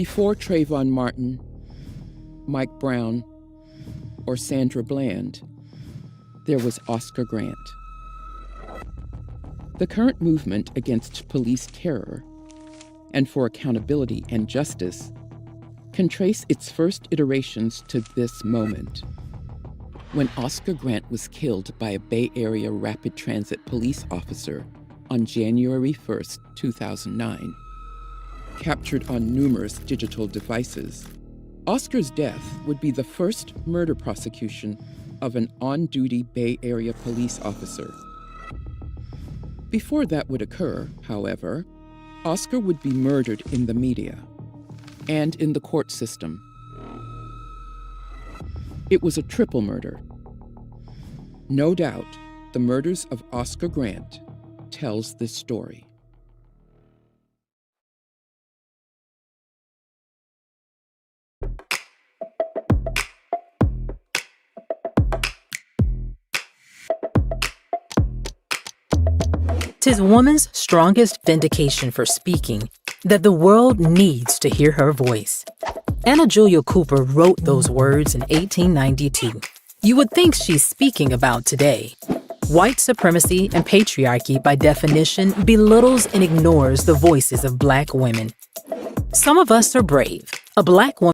Before Trayvon Martin, Mike Brown, or Sandra Bland, there was Oscar Grant. The current movement against police terror and for accountability and justice can trace its first iterations to this moment, when Oscar Grant was killed by a Bay Area Rapid Transit police officer on January 1st, 2009. Captured on numerous digital devices, Oscar's death would be the first murder prosecution of an on-duty Bay Area police officer. Before that would occur, however, Oscar would be murdered in the media and in the court system. It was a triple murder. No doubt, the murders of Oscar Grant tells this story. "'Tis woman's strongest vindication for speaking that the world needs to hear her voice." Anna Julia Cooper wrote those words in 1892. You would think she's speaking about today. White supremacy and patriarchy, by definition, belittles and ignores the voices of Black women. Some of us are brave. A Black woman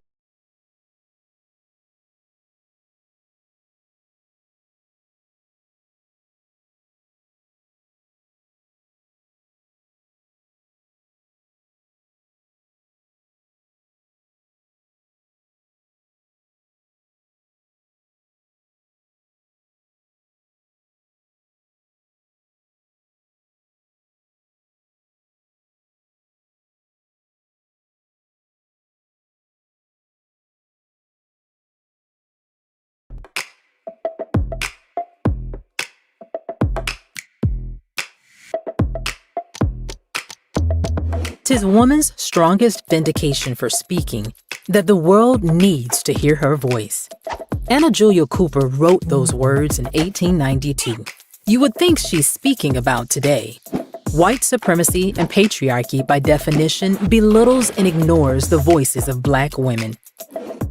"'Tis woman's strongest vindication for speaking that the world needs to hear her voice." Anna Julia Cooper wrote those words in 1892. You would think she's speaking about today. White supremacy and patriarchy, by definition, belittles and ignores the voices of Black women.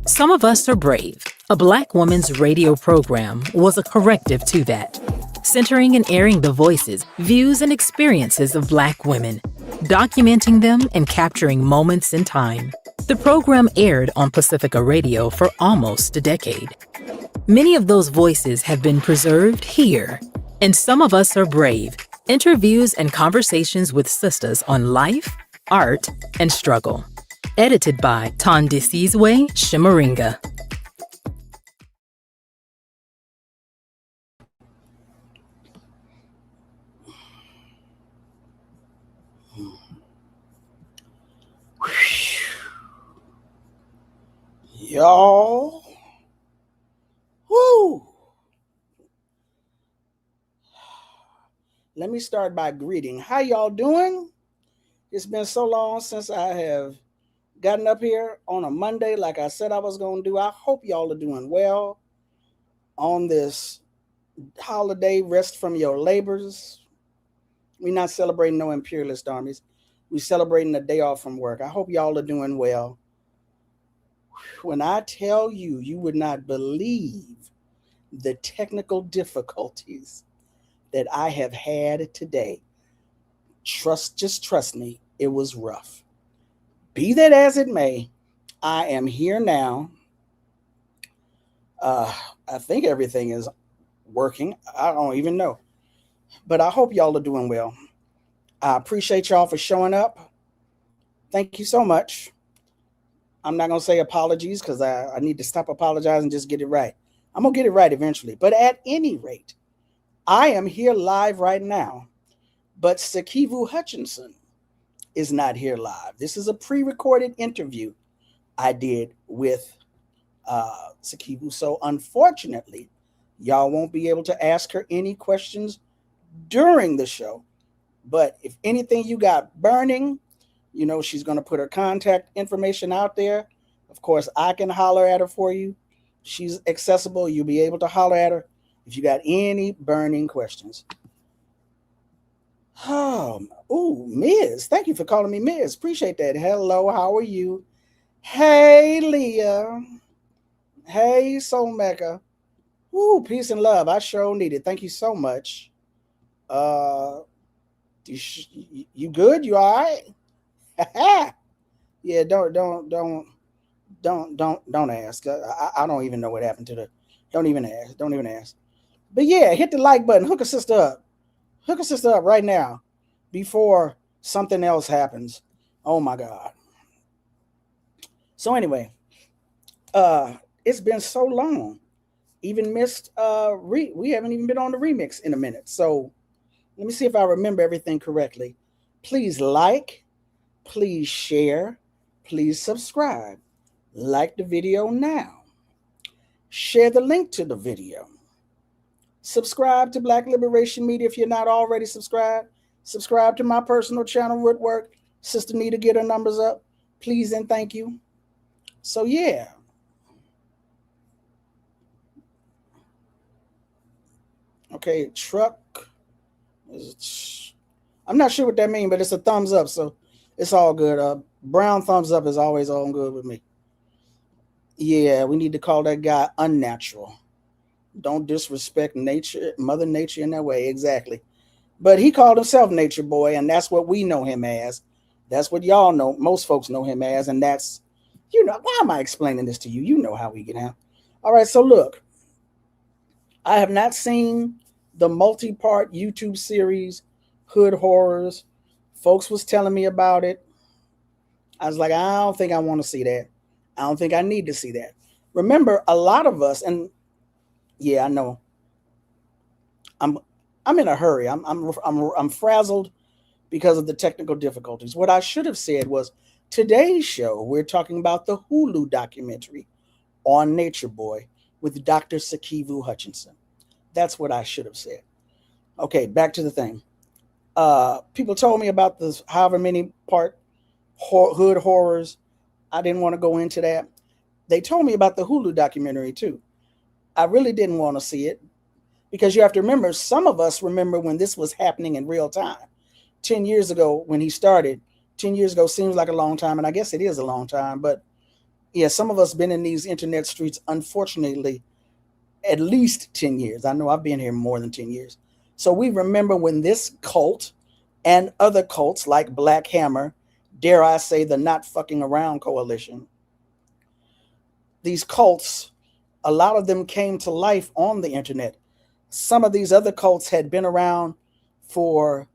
Some of us are brave. A Black woman's radio program was a corrective to that, centering and airing the voices, views, and experiences of Black women, documenting them and capturing moments in time. The program aired on Pacifica Radio for almost a decade. Many of those voices have been preserved here, and Some of Us Are Brave, interviews and conversations with sisters on life, art, and struggle. Edited by Thandisizwe Chimurenga. Y'all, woo! Let me start by greeting. How y'all doing? It's been so long since I have gotten up here on a Monday like I said I was going to do. I hope y'all are doing well on this holiday. Rest from your labors. We're not celebrating no imperialist armies. We're celebrating a day off from work. I hope y'all are doing well. When I tell you, you would not believe the technical difficulties that I have had today. Just trust me, it was rough. Be that as it may, I am here now. I think everything is working. I don't even know. But I hope y'all are doing well. I appreciate y'all for showing up. Thank you so much. I'm not going to say apologies because I need to stop apologizing and just get it right. I'm going to get it right eventually. But at any rate, I am here live right now. But Sikivu Hutchinson is not here live. This is a pre-recorded interview I did with Sikivu. So unfortunately, y'all won't be able to ask her any questions during the show. But if anything you got burning, you know, she's going to put her contact information out there. Of course, I can holler at her for you. She's accessible. You'll be able to holler at her if you got any burning questions. Oh, Ms. Thank you for calling me Ms. Appreciate that. Hello, how are you? Hey, Leah. Hey, Soul Mecca. Woo, peace and love. I sure need it. Thank you so much. Uh, you good? You all right? Yeah, don't ask. I don't even know what happened to the. Don't even ask. Don't even ask. But yeah, hit the like button. Hook a sister up. Hook a sister up right now, before something else happens. Oh my God. So anyway, it's been so long. Even missed we haven't even been on the remix in a minute. So let me see if I remember everything correctly. Please like, please share, please subscribe. Like the video now. Share the link to the video. Subscribe to Black Liberation Media if you're not already subscribed. Subscribe to my personal channel, Rootwork. Sister Nita, get her numbers up. Please and thank you. So yeah. Okay, truck. I'm not sure what that means, but it's a thumbs up, so it's all good. Brown thumbs up is always all good with me. Yeah, we need to call that guy unnatural. Don't disrespect nature, Mother Nature in that way. Exactly. But he called himself Nature Boy, and that's what we know him as. That's what y'all know. Most folks know him as, and that's, why am I explaining this to you? You know how we get out. All right, so look, I have not seen the multi-part YouTube series, Hood Horrors. Folks was telling me about it. I was like, I don't think I want to see that. I don't think I need to see that. Remember, a lot of us, and yeah, I know. I'm in a hurry. I'm frazzled because of the technical difficulties. What I should have said was, today's show, we're talking about the Hulu documentary on Nature Boy with Dr. Sikivu Hutchinson. That's what I should have said. Okay, back to the thing. People told me about this however many part Hood Horrors. I didn't want to go into that. They told me about the Hulu documentary too. I really didn't want to see it because you have to remember, some of us remember when this was happening in real time. 10 years ago when he started, 10 years ago seems like a long time, and I guess it is a long time, but yeah, some of us been in these internet streets, unfortunately, at least 10 years. I know I've been here more than 10 years. So we remember when this cult and other cults like Black Hammer, dare I say the Not Fucking Around Coalition, these cults, a lot of them came to life on the internet. Some of these other cults had been around for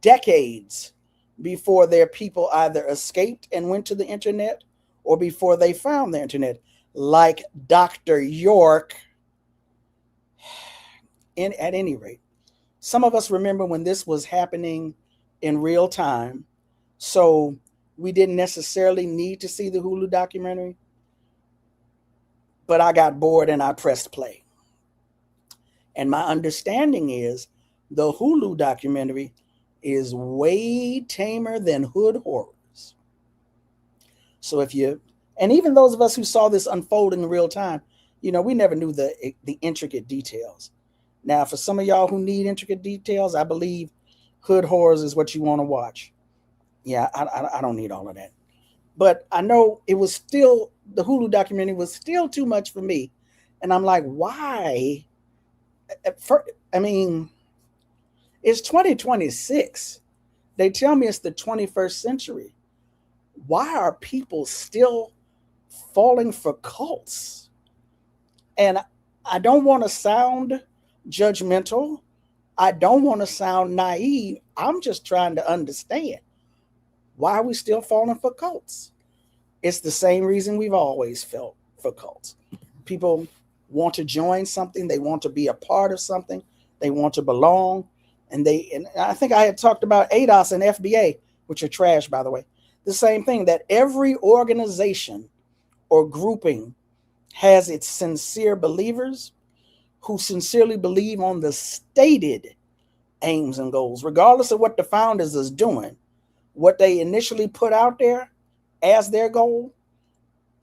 decades before their people either escaped and went to the internet or before they found the internet, like Dr. York. At any rate, some of us remember when this was happening in real time, so we didn't necessarily need to see the Hulu documentary, but I got bored and I pressed play. And my understanding is the Hulu documentary is way tamer than Hood Horrors. So and even those of us who saw this unfolding in real time, we never knew the intricate details. Now, for some of y'all who need intricate details, I believe Hood Horrors is what you want to watch. Yeah, I don't need all of that. But I know it was still, the Hulu documentary was still too much for me. And I'm like, why? I mean, it's 2026. They tell me it's the 21st century. Why are people still falling for cults? And I don't want to sound judgmental. I don't want to sound naive. I'm just trying to understand, why are we still falling for cults? It's the same reason we've always felt for cults. People want to join something. They want to be a part of something. They want to belong. And I think I had talked about ADOS and FBA, which are trash, by the way. The same thing, that every organization or grouping has its sincere believers who sincerely believe on the stated aims and goals, regardless of what the founders is doing, what they initially put out there as their goal.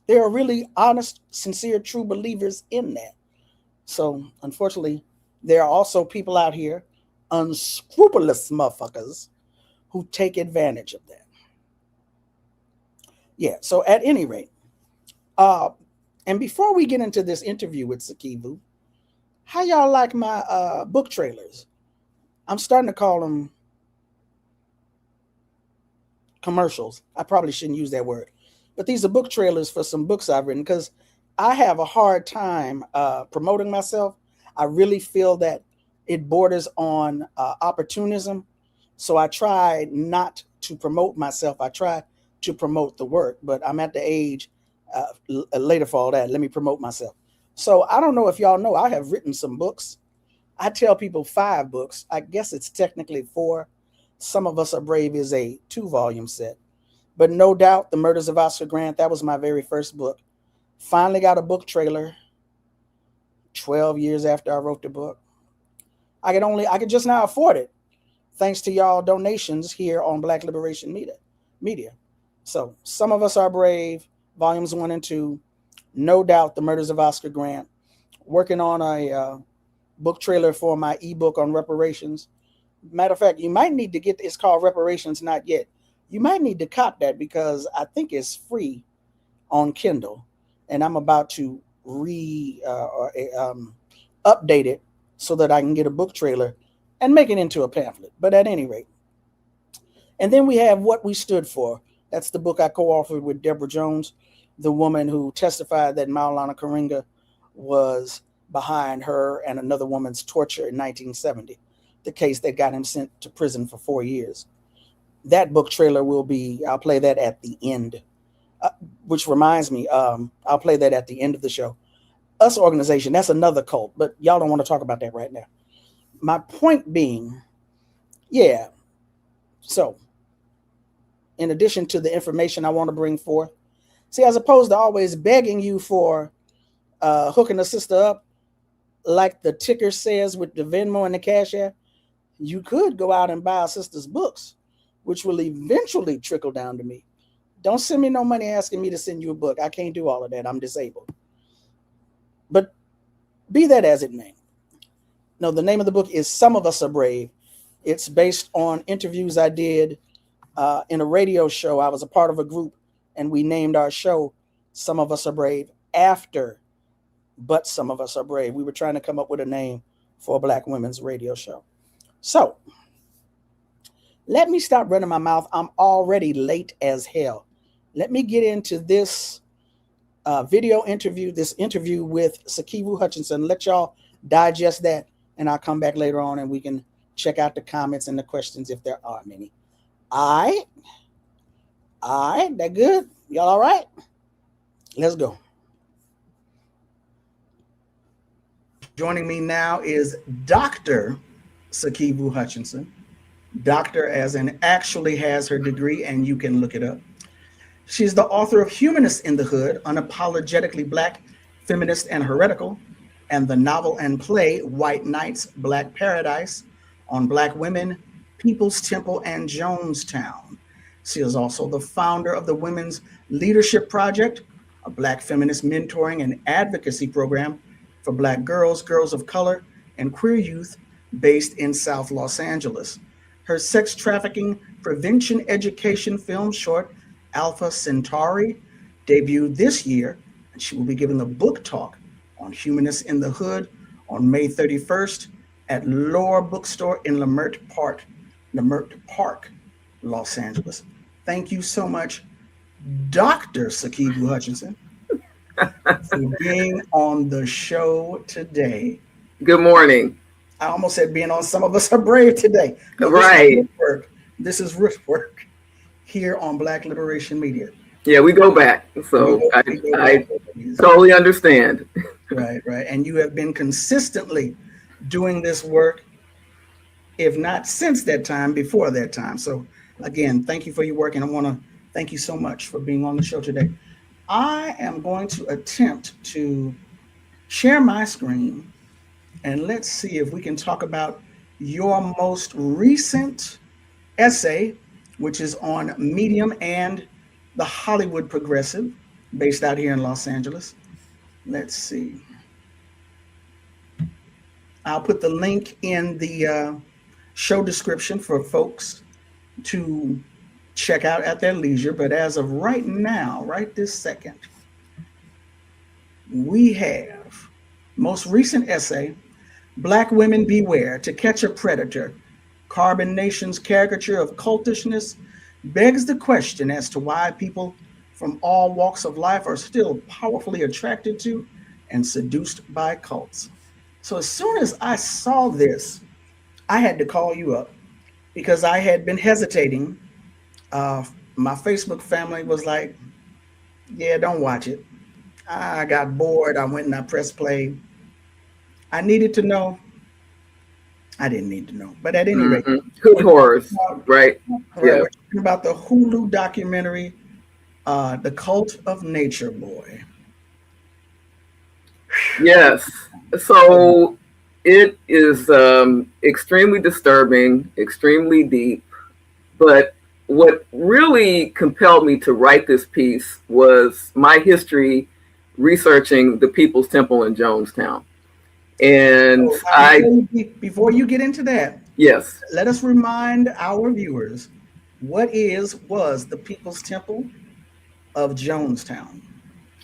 There are really honest, sincere, true believers in that. So unfortunately, there are also people out here, unscrupulous motherfuckers, who take advantage of that. Yeah, so at any rate, And before we get into this interview with Sikivu, how y'all like my book trailers? I'm starting to call them commercials. I probably shouldn't use that word, but these are book trailers for some books I've written, because I have a hard time promoting myself. I really feel that it borders on opportunism. So I try not to promote myself. I try to promote the work, but I'm at the age later for all that. Let me promote myself. So I don't know if y'all know, I have written some books. I tell people 5 books. I guess it's technically 4. Some of Us Are Brave is a 2-volume set, but no doubt The Murders of Oscar Grant, that was my very first book. Finally got a book trailer 12 years after I wrote the book. I could just now afford it, thanks to y'all donations here on Black Liberation Media. So Some of Us Are Brave, volumes 1 and 2, no doubt The Murders of Oscar Grant, working on a book trailer for my ebook on reparations. Matter of fact, you might need to get, it's called Reparations Not Yet. You might need to cop that, because I think it's free on Kindle, and I'm about to update it so that I can get a book trailer and make it into a pamphlet. But at any rate, and then we have What We Stood For. That's the book I co-authored with Deborah Jones, the woman who testified that Maulana Karenga was behind her and another woman's torture in 1970, the case that got him sent to prison for 4 years. That book trailer will be, I'll play that at the end, which reminds me, I'll play that at the end of the show. Us organization, that's another cult, but y'all don't want to talk about that right now. My point being, yeah, so in addition to the information I want to bring forth, see, as opposed to always begging you for hooking a sister up, like the ticker says with the Venmo and the Cash App, you could go out and buy a sister's books, which will eventually trickle down to me. Don't send me no money asking me to send you a book. I can't do all of that. I'm disabled. But be that as it may. No, the name of the book is Some of Us Are Brave. It's based on interviews I did in a radio show. I was a part of a group, and we named our show Some of Us Are Brave after But Some of Us Are Brave. We were trying to come up with a name for a Black women's radio show. So let me stop running my mouth. I'm already late as hell. Let me get into this video interview, this interview with Sikivu Hutchinson. Let y'all digest that, and I'll come back later on and we can check out the comments and the questions if there are many. All right, that good? Y'all all right? Let's go. Joining me now is Dr. Sikivu Hutchinson. Doctor as in actually has her degree, and you can look it up. She's the author of Humanists in the Hood, Unapologetically Black, Feminist, and Heretical, and the novel and play White Nights, Black Paradise, on Black women, People's Temple, and Jonestown. She is also the founder of the Women's Leadership Project, a Black feminist mentoring and advocacy program for Black girls, girls of color, and queer youth based in South Los Angeles. Her sex trafficking prevention education film short, Alpha Centauri, debuted this year, and she will be giving a book talk on Humanists in the Hood on May 31st at Lower Bookstore in Leimert Park, Los Angeles. Thank you so much, Dr. Sikivu Hutchinson, for being on the show today. Good morning. I almost said being on Some of Us Are Brave today. No, right. This is Rootwork here on Black Liberation Media. Yeah, we go back. So I totally understand. Right. And you have been consistently doing this work, if not since that time, before that time. So again, thank you for your work, and I want to thank you so much for being on the show today. I am going to attempt to share my screen, and let's see if we can talk about your most recent essay, which is on Medium and the Hollywood Progressive, based out here in Los Angeles. Let's see. I'll put the link in the show description for folks to check out at their leisure. But as of right now, right this second, we have most recent essay, Black Women Beware, To Catch a Predator, Carbon Nation's caricature of cultishness begs the question as to why people from all walks of life are still powerfully attracted to and seduced by cults. So as soon as I saw this, I had to call you up because I had been hesitating. My Facebook family was like, yeah, don't watch it. I got bored. I went and I pressed play. I needed to know. I didn't need to know, but at any rate, Hood horrors, right? Yeah. We're talking about the Hulu documentary, The Cult of Nature Boy. Yes. So it is extremely disturbing, extremely deep. But what really compelled me to write this piece was my history researching the People's Temple in Jonestown. And before you get into that, yes, let us remind our viewers what was the People's Temple of Jonestown.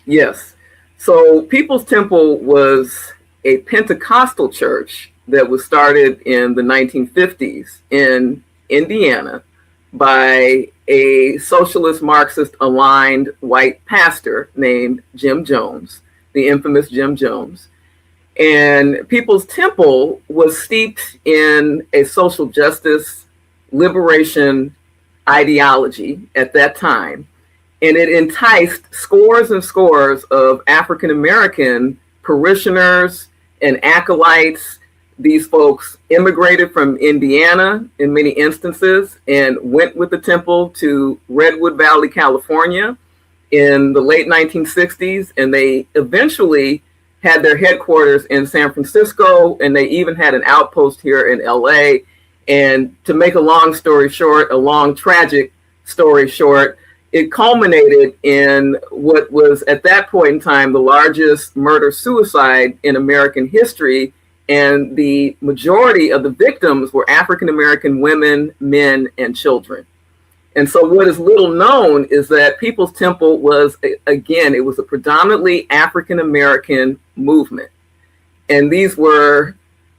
Yes. So People's Temple was a Pentecostal church that was started in the 1950s in Indiana by a socialist Marxist aligned white pastor named Jim Jones, the infamous Jim Jones. And People's Temple was steeped in a social justice liberation ideology at that time. And it enticed scores and scores of African American parishioners and acolytes. These folks immigrated from Indiana in many instances and went with the temple to Redwood Valley, California in the late 1960s. And they eventually had their headquarters in San Francisco, and they even had an outpost here in LA. And to make a long story short, a long tragic story short, it culminated in what was at that point in time the largest murder-suicide in American history. And the majority of the victims were African American women, men, and children. And so what is little known is that People's Temple was, again, it was a predominantly African American movement. And these were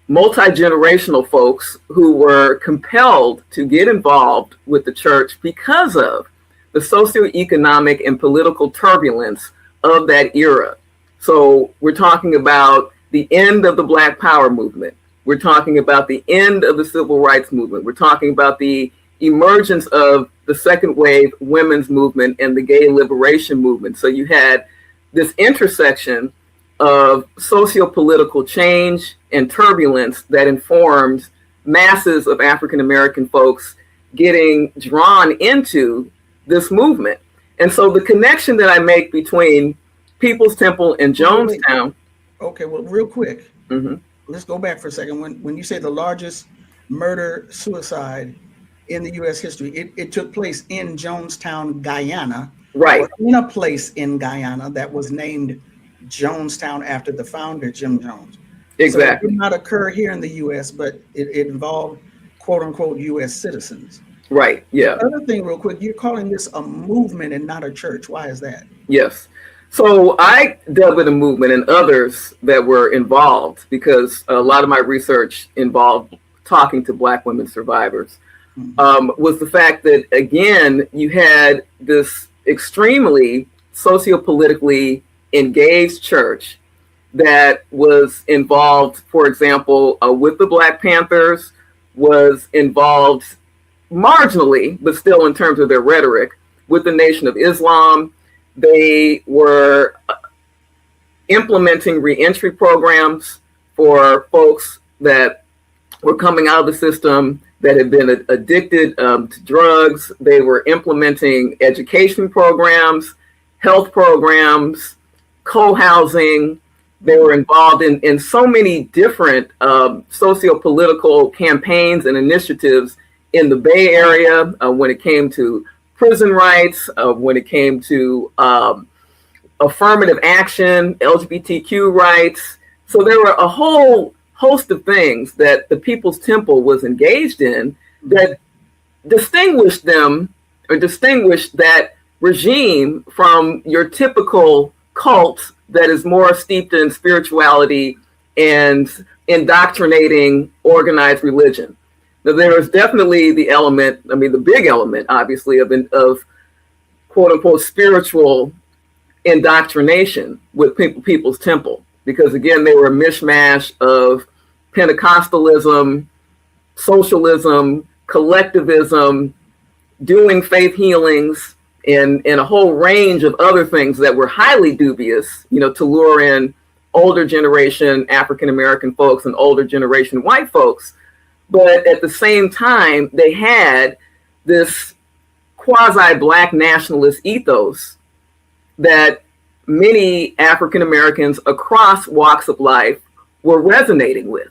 multi-generational folks who were compelled to get involved with the church because of the socioeconomic and political turbulence of that era. So we're talking about the end of the Black Power movement. We're talking about the end of the Civil Rights movement. We're talking about the emergence of the second wave women's movement and the gay liberation movement. So you had this intersection of socio-political change and turbulence that informed masses of African American folks getting drawn into this movement. And so the connection that I make between People's Temple and Jonestown. Okay, well, real quick, let's go back for a second. When you say the largest murder-suicide in the U.S. history, it took place in Jonestown, Guyana. Right. Or in a place in Guyana that was named Jonestown after the founder, Jim Jones. Exactly. So it did not occur here in the U.S., but it involved quote-unquote U.S. citizens. Right, yeah. The other thing, real quick, you're calling this a movement and not a church. Why is that? Yes. So I dealt with a movement and others that were involved because a lot of my research involved talking to Black women survivors. Was the fact that, again, you had this extremely sociopolitically engaged church that was involved, for example, with the Black Panthers, was involved marginally, but still in terms of their rhetoric, with the Nation of Islam. They were implementing reentry programs for folks that were coming out of the system that had been addicted to drugs. They were implementing education programs, health programs, co-housing. They were involved in so many different socio-political campaigns and initiatives in the Bay Area when it came to prison rights, when it came to affirmative action, LGBTQ rights. So there were a whole host of things that the People's Temple was engaged in that distinguished them or distinguished that regime from your typical cult that is more steeped in spirituality and indoctrinating organized religion. Now, there is definitely the element, I mean, the big element, obviously, of quote unquote spiritual indoctrination with People's Temple, because again, they were a mishmash of Pentecostalism, socialism, collectivism, doing faith healings, and a whole range of other things that were highly dubious, you know, to lure in older generation African American folks and older generation white folks. But at the same time, they had this quasi-Black nationalist ethos that many African Americans across walks of life were resonating with.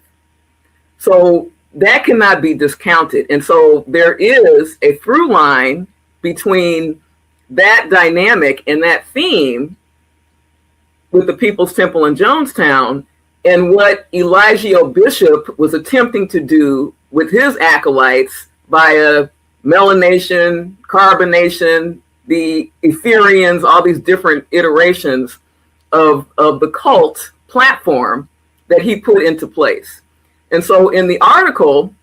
So that cannot be discounted. And so there is a through line between that dynamic and that theme with the People's Temple in Jonestown and what Elijah Bishop was attempting to do with his acolytes via melanation, carbonation, the Etherians, all these different iterations of the cult platform that he put into place. And so in the article,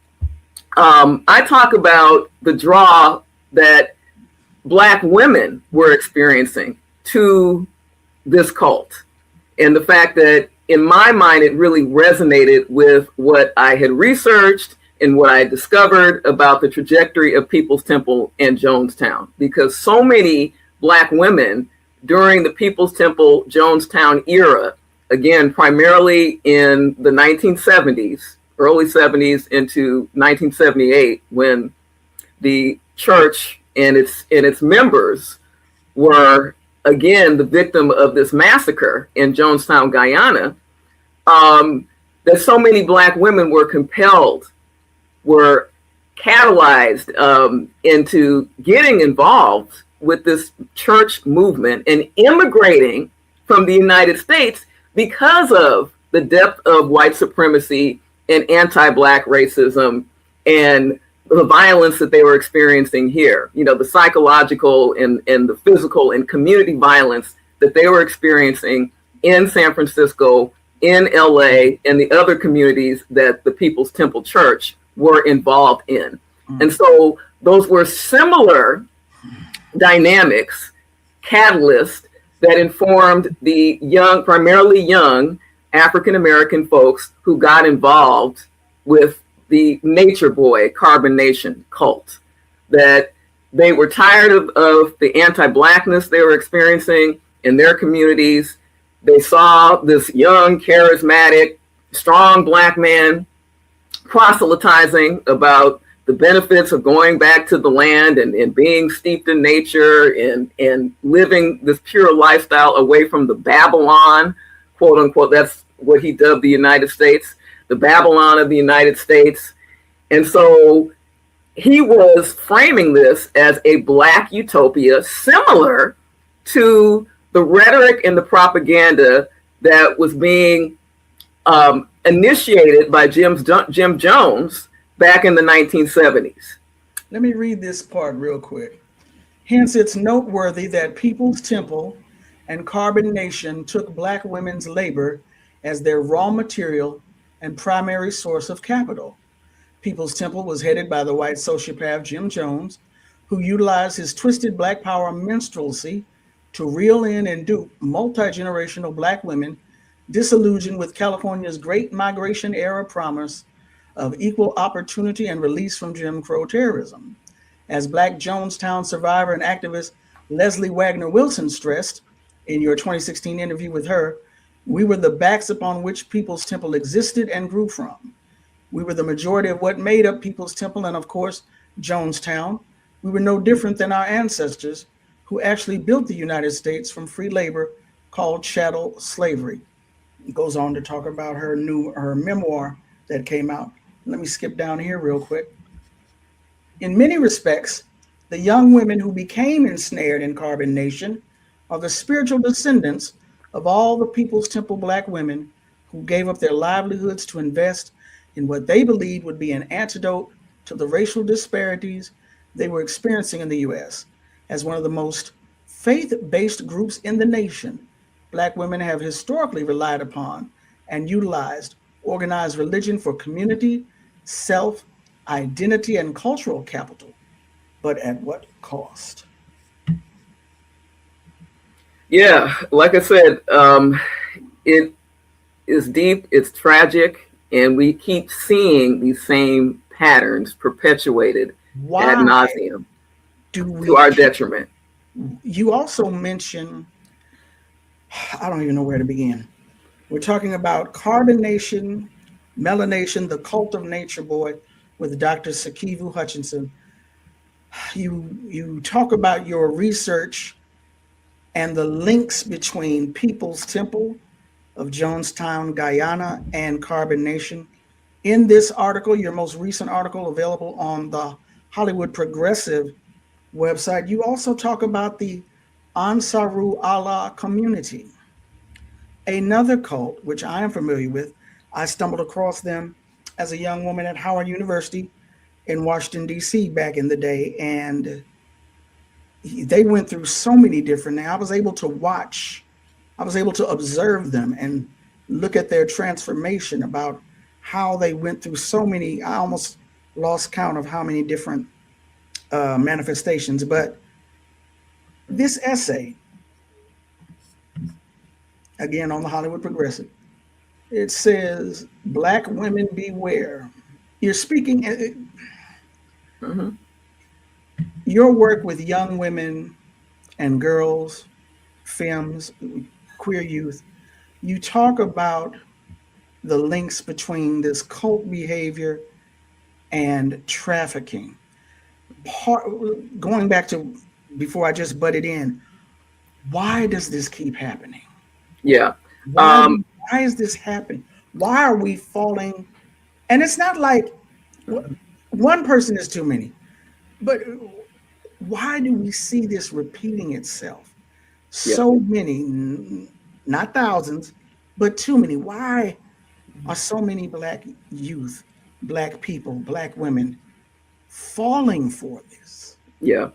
I talk about the draw that Black women were experiencing to this cult, and the fact that in my mind, it really resonated with what I had researched and what I had discovered about the trajectory of People's Temple and Jonestown, because so many Black women during the People's Temple Jonestown era, again, primarily in the 1970s, early 70s into 1978, when the church and its members were again the victim of this massacre in Jonestown, Guyana, that so many Black women were compelled, were catalyzed into getting involved with this church movement and immigrating from the United States because of the depth of white supremacy and anti-Black racism and the violence that they were experiencing here, you know, the psychological and the physical and community violence that they were experiencing in San Francisco, in LA, and the other communities that the People's Temple Church were involved in. And so those were similar dynamics, catalysts that informed the young, primarily young African American folks who got involved with the Nature Boy carbonation cult, that they were tired of the anti-Blackness they were experiencing in their communities. They saw this young, charismatic, strong Black man proselytizing about the benefits of going back to the land and being steeped in nature and living this pure lifestyle away from the Babylon, quote unquote. That's what he dubbed the United States, the Babylon of the United States. And so he was framing this as a Black utopia, similar to the rhetoric and the propaganda that was being initiated by Jim Jones back in the 1970s. Let me read this part real quick. Hence, it's noteworthy that People's Temple and Carbonation took Black women's labor as their raw material and primary source of capital. People's Temple was headed by the white sociopath Jim Jones, who utilized his twisted Black power minstrelsy to reel in and dupe multi-generational Black women disillusioned with California's Great Migration era promise of equal opportunity and release from Jim Crow terrorism. As Black Jonestown survivor and activist Leslie Wagner Wilson stressed in your 2016 interview with her, we were the backs upon which People's Temple existed and grew from. We were the majority of what made up People's Temple and, of course, Jonestown. We were no different than our ancestors who actually built the United States from free labor called chattel slavery. It goes on to talk about her memoir that came out. Let me skip down here real quick. In many respects, the young women who became ensnared in Carbonation are the spiritual descendants of all the People's Temple Black women who gave up their livelihoods to invest in what they believed would be an antidote to the racial disparities they were experiencing in the U.S. As one of the most faith-based groups in the nation, Black women have historically relied upon and utilized organized religion for community, self, identity, and cultural capital, but at what cost? Yeah, like I said, it is deep, it's tragic, and we keep seeing these same patterns perpetuated ad nauseum to our detriment. You also mentioned, I don't even know where to begin. We're talking about carbonation, melanation, the cult of nature boy with Dr. Sikivu Hutchinson. You talk about your research and the links between People's Temple of Jonestown, Guyana, and carbonation. In this article, your most recent article available on the Hollywood Progressive website, you also talk about the Ansaru Allah community, another cult which I am familiar with. I stumbled across them as a young woman at Howard University in Washington, D.C. back in the day, and they went through so many different things. I was able to observe them and look at their transformation, about how they went through so many. I almost lost count of how many different manifestations. But this essay, again on the Hollywood Progressive, it says, Black women beware. You're speaking, your work with young women and girls, femmes, queer youth, you talk about the links between this cult behavior and trafficking. Going back to before I just butted in, why does this keep happening? Yeah. Why is this happening? Why are we falling? And it's not like one person is too many, but why do we see this repeating itself? Yeah. So many, not thousands, but too many. Why are so many Black youth, Black people, Black women falling for this? Yeah,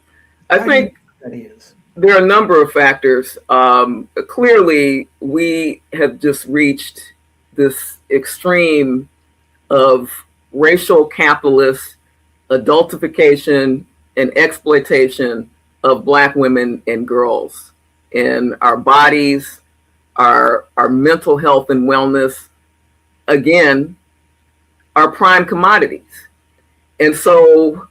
I think that is. There are a number of factors. Clearly, we have just reached this extreme of racial capitalist adultification and exploitation of Black women and girls, and our bodies, our mental health and wellness, again, are prime commodities. And so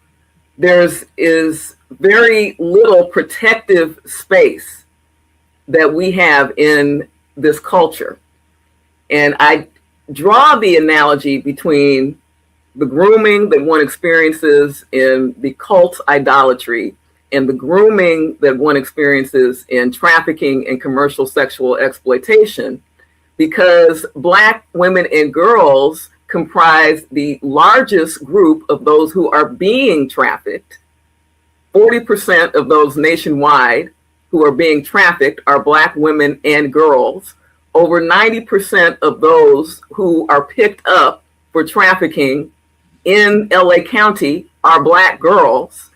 is very little protective space that we have in this culture. And I draw the analogy between the grooming that one experiences in the cult idolatry and the grooming that one experiences in trafficking and commercial sexual exploitation, because Black women and girls comprise the largest group of those who are being trafficked. 40% of those nationwide who are being trafficked are Black women and girls. Over 90% of those who are picked up for trafficking in LA County are Black girls.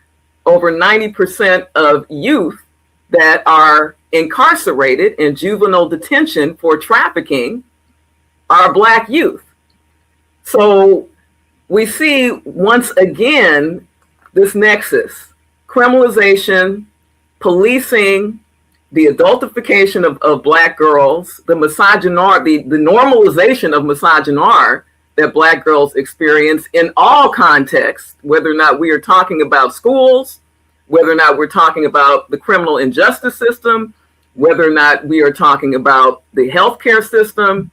Over 90% of youth that are incarcerated in juvenile detention for trafficking are Black youth. So we see once again this nexus: criminalization, policing, the adultification of Black girls, the misogynoir, the normalization of misogynoir that Black girls experience in all contexts, whether or not we are talking about schools, whether or not we're talking about the criminal injustice system, whether or not we are talking about the healthcare system,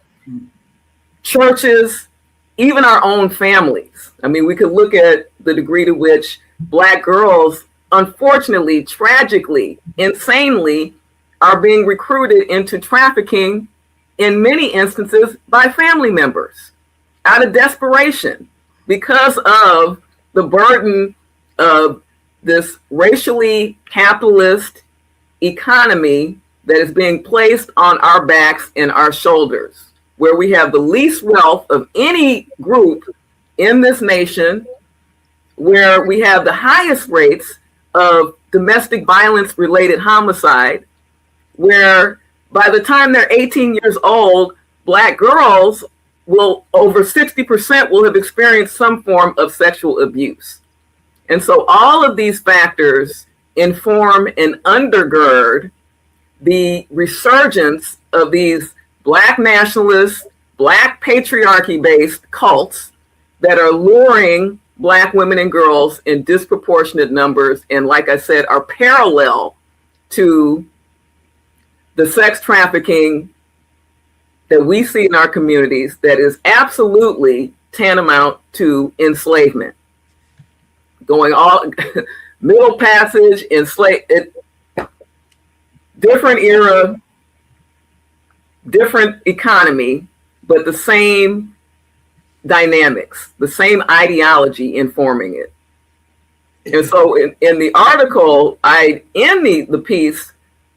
churches, even our own families. I mean, we could look at the degree to which Black girls, unfortunately, tragically, insanely, are being recruited into trafficking in many instances by family members out of desperation because of the burden of this racially capitalist economy that is being placed on our backs and our shoulders, where we have the least wealth of any group in this nation, where we have the highest rates of domestic violence related homicide, where by the time they're 18 years old, Black girls will, over 60% will have experienced some form of sexual abuse. And so all of these factors inform and undergird the resurgence of these Black nationalist, Black patriarchy-based cults that are luring Black women and girls in disproportionate numbers, and like I said, are parallel to the sex trafficking that we see in our communities that is absolutely tantamount to enslavement. Going all Middle Passage, different era, different economy, but the same dynamics, the same ideology informing it. And so in the article, I end the piece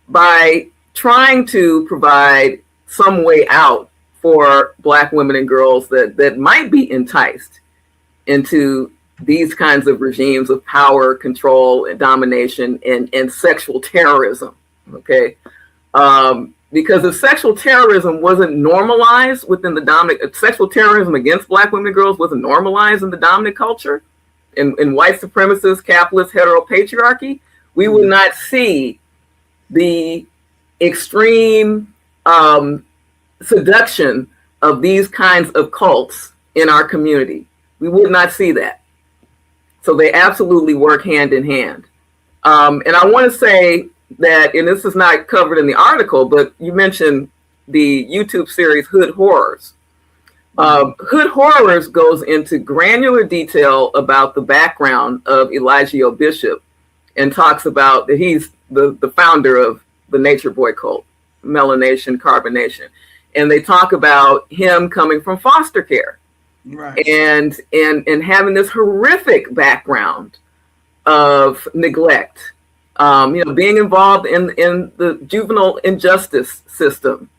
by trying to provide some way out for Black women and girls that might be enticed into these kinds of regimes of power, control, and domination, and sexual terrorism. Okay. Because if sexual terrorism wasn't normalized within the dominant, sexual terrorism against Black women and girls wasn't normalized in the dominant culture, in white supremacist, capitalist, heteropatriarchy, we would not see the extreme seduction of these kinds of cults in our community. We would not see that. So they absolutely work hand in hand. And I want to say that, and this is not covered in the article, but you mentioned the YouTube series Hood Horrors. Hood Horrors goes into granular detail about the background of Elijah Bishop and talks about that he's the founder of the Nature Boy cult, melanation, carbonation. And they talk about him coming from foster care, right, and having this horrific background of neglect, being involved in the juvenile injustice system,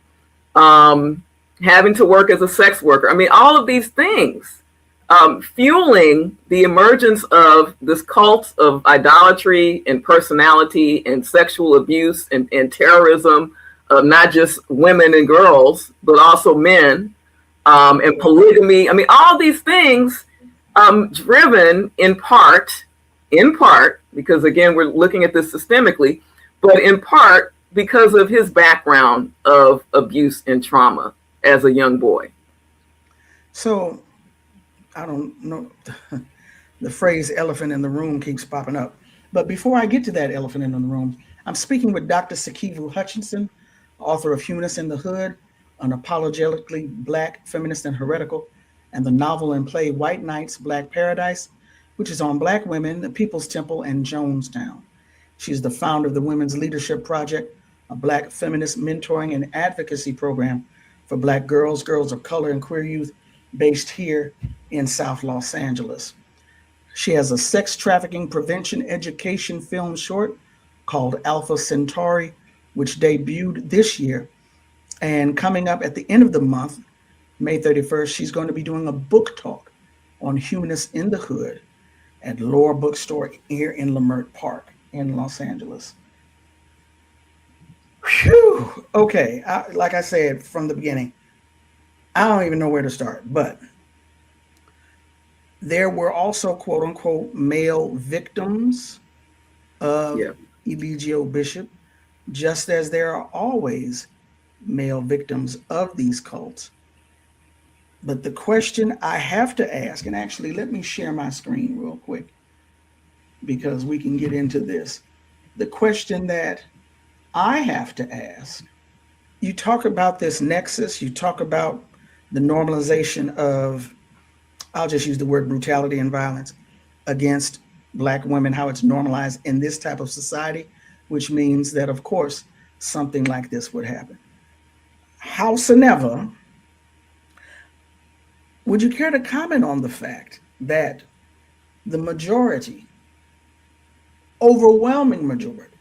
having to work as a sex worker. I mean, all of these things fueling the emergence of this cult of idolatry and personality and sexual abuse and terrorism of not just women and girls, but also men, and polygamy. I mean, all these things driven in part, because again, we're looking at this systemically, but in part because of his background of abuse and trauma as a young boy. So, I don't know, the phrase elephant in the room keeps popping up. But before I get to that elephant in the room, I'm speaking with Dr. Sikivu Hutchinson, author of Humanists in the Hood, Unapologetically Black, Feminist, and Heretical, and the novel and play White Nights, Black Paradise, which is on Black women, the People's Temple, and Jonestown. She's the founder of the Women's Leadership Project, a Black feminist mentoring and advocacy program for Black girls, girls of color, and queer youth based here in South Los Angeles. She has a sex trafficking prevention education film short called Alpha Centauri, which debuted this year. And coming up at the end of the month, May 31st, she's going to be doing a book talk on Humanists in the Hood at Lore Bookstore here in Leimert Park in Los Angeles. Whew. Okay, like I said from the beginning, I don't even know where to start, but there were also quote unquote male victims of Elijah Bishop, just as there are always male victims of these cults. But the question I have to ask, and actually let me share my screen real quick because we can get into this. The question that I have to ask, you talk about this nexus, you talk about the normalization of, I'll just use the word brutality and violence against Black women, how it's normalized in this type of society, which means that, of course, something like this would happen. Howsoever, would you care to comment on the fact that the majority, overwhelming majority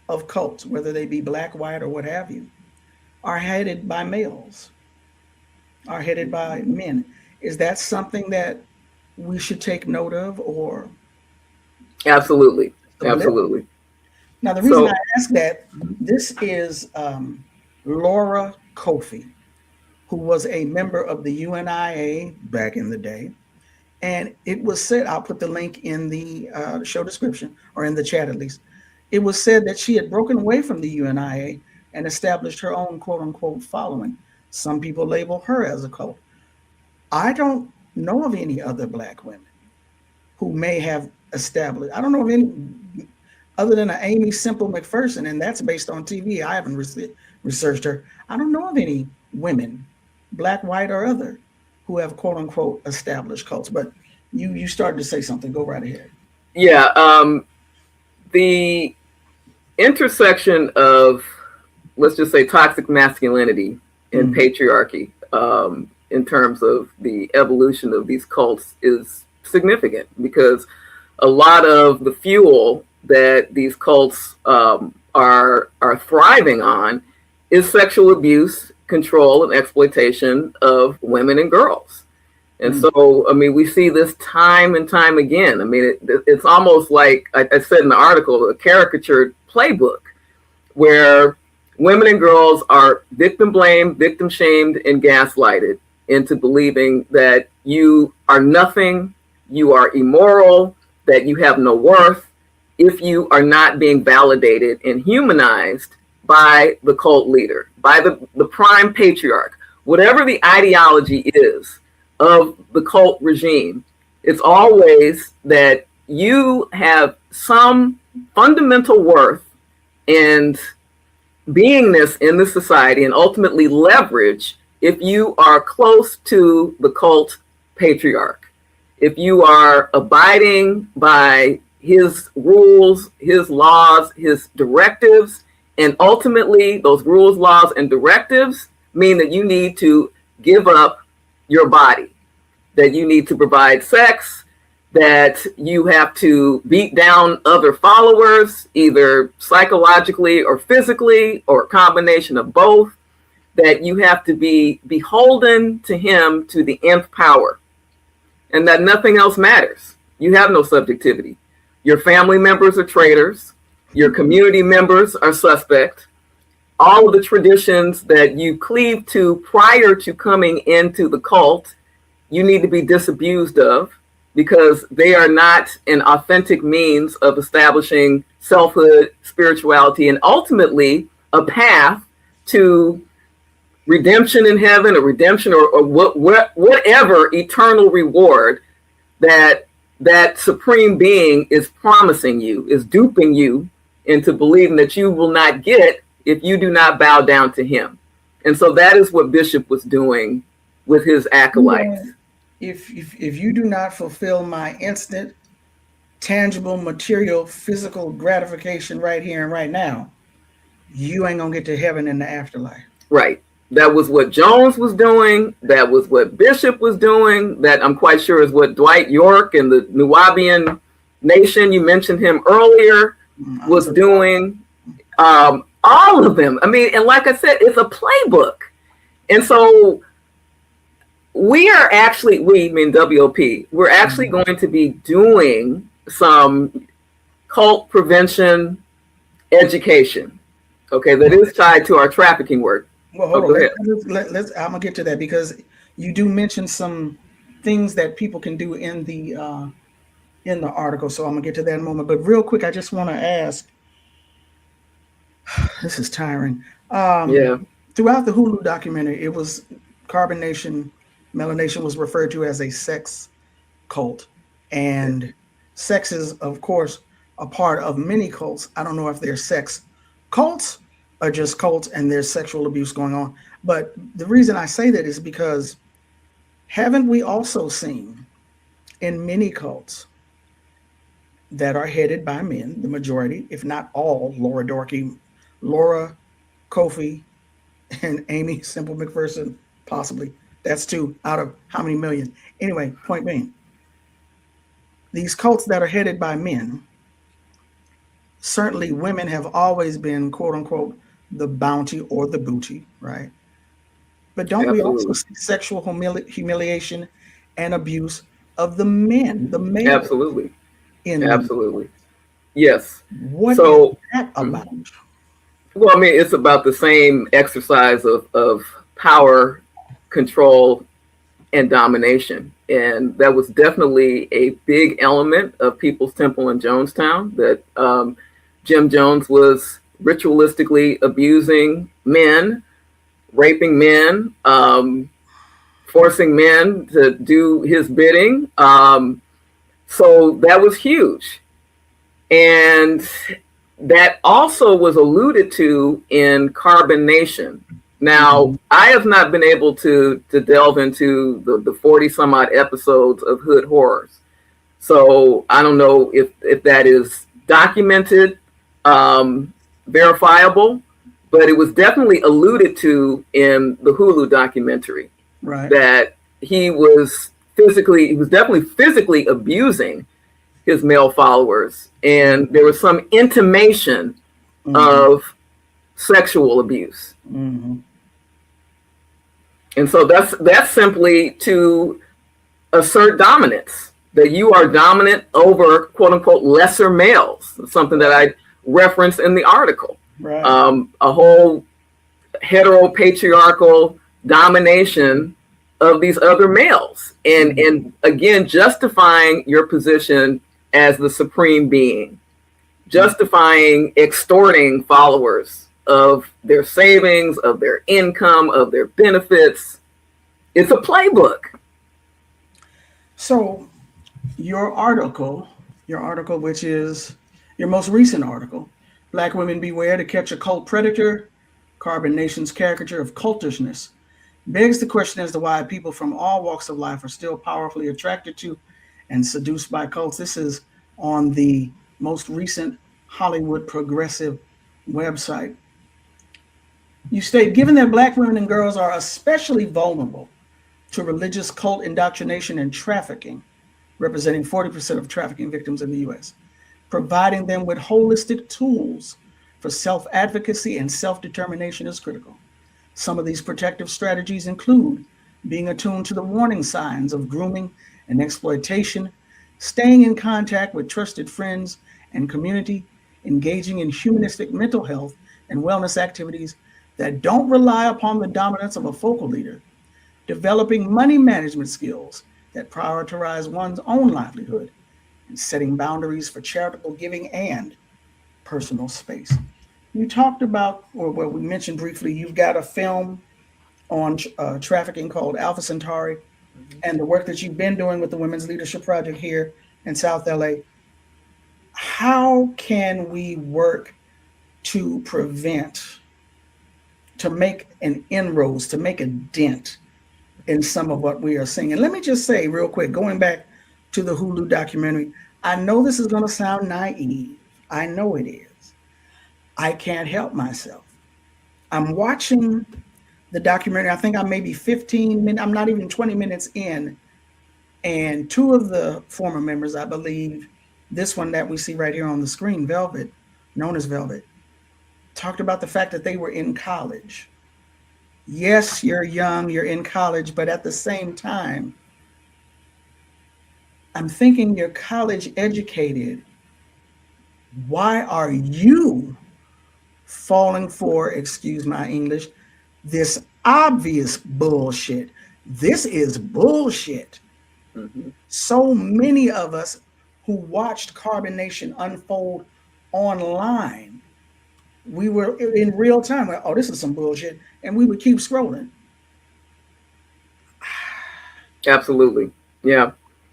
of cults, whether they be Black, white, or what have you, are headed by males, are headed by men? Is that something that we should take note of, or? Absolutely. Absolutely. Now, the reason I ask that, this is Laura Kofi, who was a member of the UNIA back in the day. And it was said, I'll put the link in the show description, or in the chat at least. It was said that she had broken away from the UNIA and established her own quote unquote following. Some people label her as a cult. I don't know of any other Black women who may have established, I don't know of any other than Amy Semple McPherson, and that's based on TV. I haven't researched her. I don't know of any women, Black, white, or other, who have quote unquote established cults. But you started to say something. Go right ahead. Yeah, the intersection of, let's just say, toxic masculinity and patriarchy in terms of the evolution of these cults is significant, because a lot of the fuel that these cults are thriving on is sexual abuse, control, and exploitation of women and girls. And so, I mean, we see this time and time again. I mean, it's almost like I said in the article, a caricatured playbook where women and girls are victim blamed, victim shamed, and gaslighted into believing that you are nothing, you are immoral, that you have no worth if you are not being validated and humanized by the cult leader, by the prime patriarch. Whatever the ideology is of the cult regime, it's always that you have some fundamental worth and beingness in the society, and ultimately leverage if you are close to the cult patriarch, if you are abiding by his rules, his laws, his directives. And ultimately, those rules, laws, and directives mean that you need to give up your body, that you need to provide sex, that you have to beat down other followers, either psychologically or physically, or a combination of both, that you have to be beholden to him to the nth power, and that nothing else matters. You have no subjectivity. Your family members are traitors. Your community members are suspect. All of the traditions that you cleave to prior to coming into the cult, you need to be disabused of, because they are not an authentic means of establishing selfhood, spirituality, and ultimately a path to redemption in heaven, or redemption, or whatever eternal reward that supreme being is promising you, is duping you into believing that you will not get if you do not bow down to him. And so that is what Bishop was doing with his acolytes. If you do not fulfill my instant, tangible, material, physical gratification right here and right now, you ain't gonna get to heaven in the afterlife. Right. That was what Jones was doing. That was what Bishop was doing. That I'm quite sure is what Dwight York and the Nubian Nation, you mentioned him earlier, was doing. All of them. I mean, and like I said, it's a playbook. And so we mean WOP, we're actually going to be doing some cult prevention education, okay, that is tied to our trafficking work. Well, hold on. I'm gonna get to that, because you do mention some things that people can do in the article. So I'm gonna get to that in a moment. But real quick, I just want to ask. This is tiring. Throughout the Hulu documentary, it was Carbonation, Melanation was referred to as a sex cult, and sex is, of course, a part of many cults. I don't know if they're sex cults or just cults and there's sexual abuse going on. But the reason I say that is because haven't we also seen in many cults that are headed by men, the majority, if not all, Laura Kofi and Amy Semple McPherson, possibly. That's 2 out of how many million? Anyway, point being, these cults that are headed by men, certainly women have always been, quote unquote, the bounty or the booty, right? But don't we also see sexual humiliation and abuse of the men, the male? Absolutely. Yes. What is that about? Well, I mean, it's about the same exercise of power, control, and domination. And that was definitely a big element of People's Temple in Jonestown, that Jim Jones was ritualistically abusing men, raping men, forcing men to do his bidding. So that was huge. And that also was alluded to in Carbon Nation. Now, I have not been able to delve into the 40 some odd episodes of Hood Horrors. So I don't know if that is documented, verifiable, but it was definitely alluded to in the Hulu documentary. Right. That he was definitely physically abusing his male followers. And there was some intimation of sexual abuse. And so that's simply to assert dominance, that you are dominant over quote unquote lesser males, something that I referenced in the article. Right. A whole heteropatriarchal domination of these other males, and again justifying your position as the supreme being, justifying extorting followers of their savings, of their income, of their benefits. It's a playbook. So your article, which is your most recent article, Black Women Beware to Catch a Cult Predator, Carbon Nation's Caricature of Cultishness, begs the question as to why people from all walks of life are still powerfully attracted to and seduced by cults. This is on the most recent Hollywood Progressive website. You state, given that Black women and girls are especially vulnerable to religious cult indoctrination and trafficking, representing 40% of trafficking victims in the US, providing them with holistic tools for self-advocacy and self-determination is critical. Some of these protective strategies include being attuned to the warning signs of grooming and exploitation, staying in contact with trusted friends and community, engaging in humanistic mental health and wellness activities that don't rely upon the dominance of a focal leader, developing money management skills that prioritize one's own livelihood, and setting boundaries for charitable giving and personal space. You talked about, or well, we mentioned briefly, you've got a film on trafficking called Alpha Centauri, and the work that you've been doing with the Women's Leadership Project here in South LA. How can we work to prevent, to make an inroads, to make a dent in some of what we are seeing? And let me just say real quick, going back to the Hulu documentary, I know this is going to sound naive. I know it is. I can't help myself. I'm watching the documentary. I think I'm maybe 15 minutes, I'm not even 20 minutes in. And two of the former members, I believe, this one that we see right here on the screen, Velvet, known as Velvet, talked about the fact that they were in college. Yes, you're young, you're in college, but at the same time, I'm thinking you're college educated. Why are you falling for, excuse my English, this obvious bullshit? This is bullshit. So many of us who watched Carbon Nation unfold online, we were in real time, like, oh, this is some bullshit, and we would keep scrolling. Absolutely. Yeah.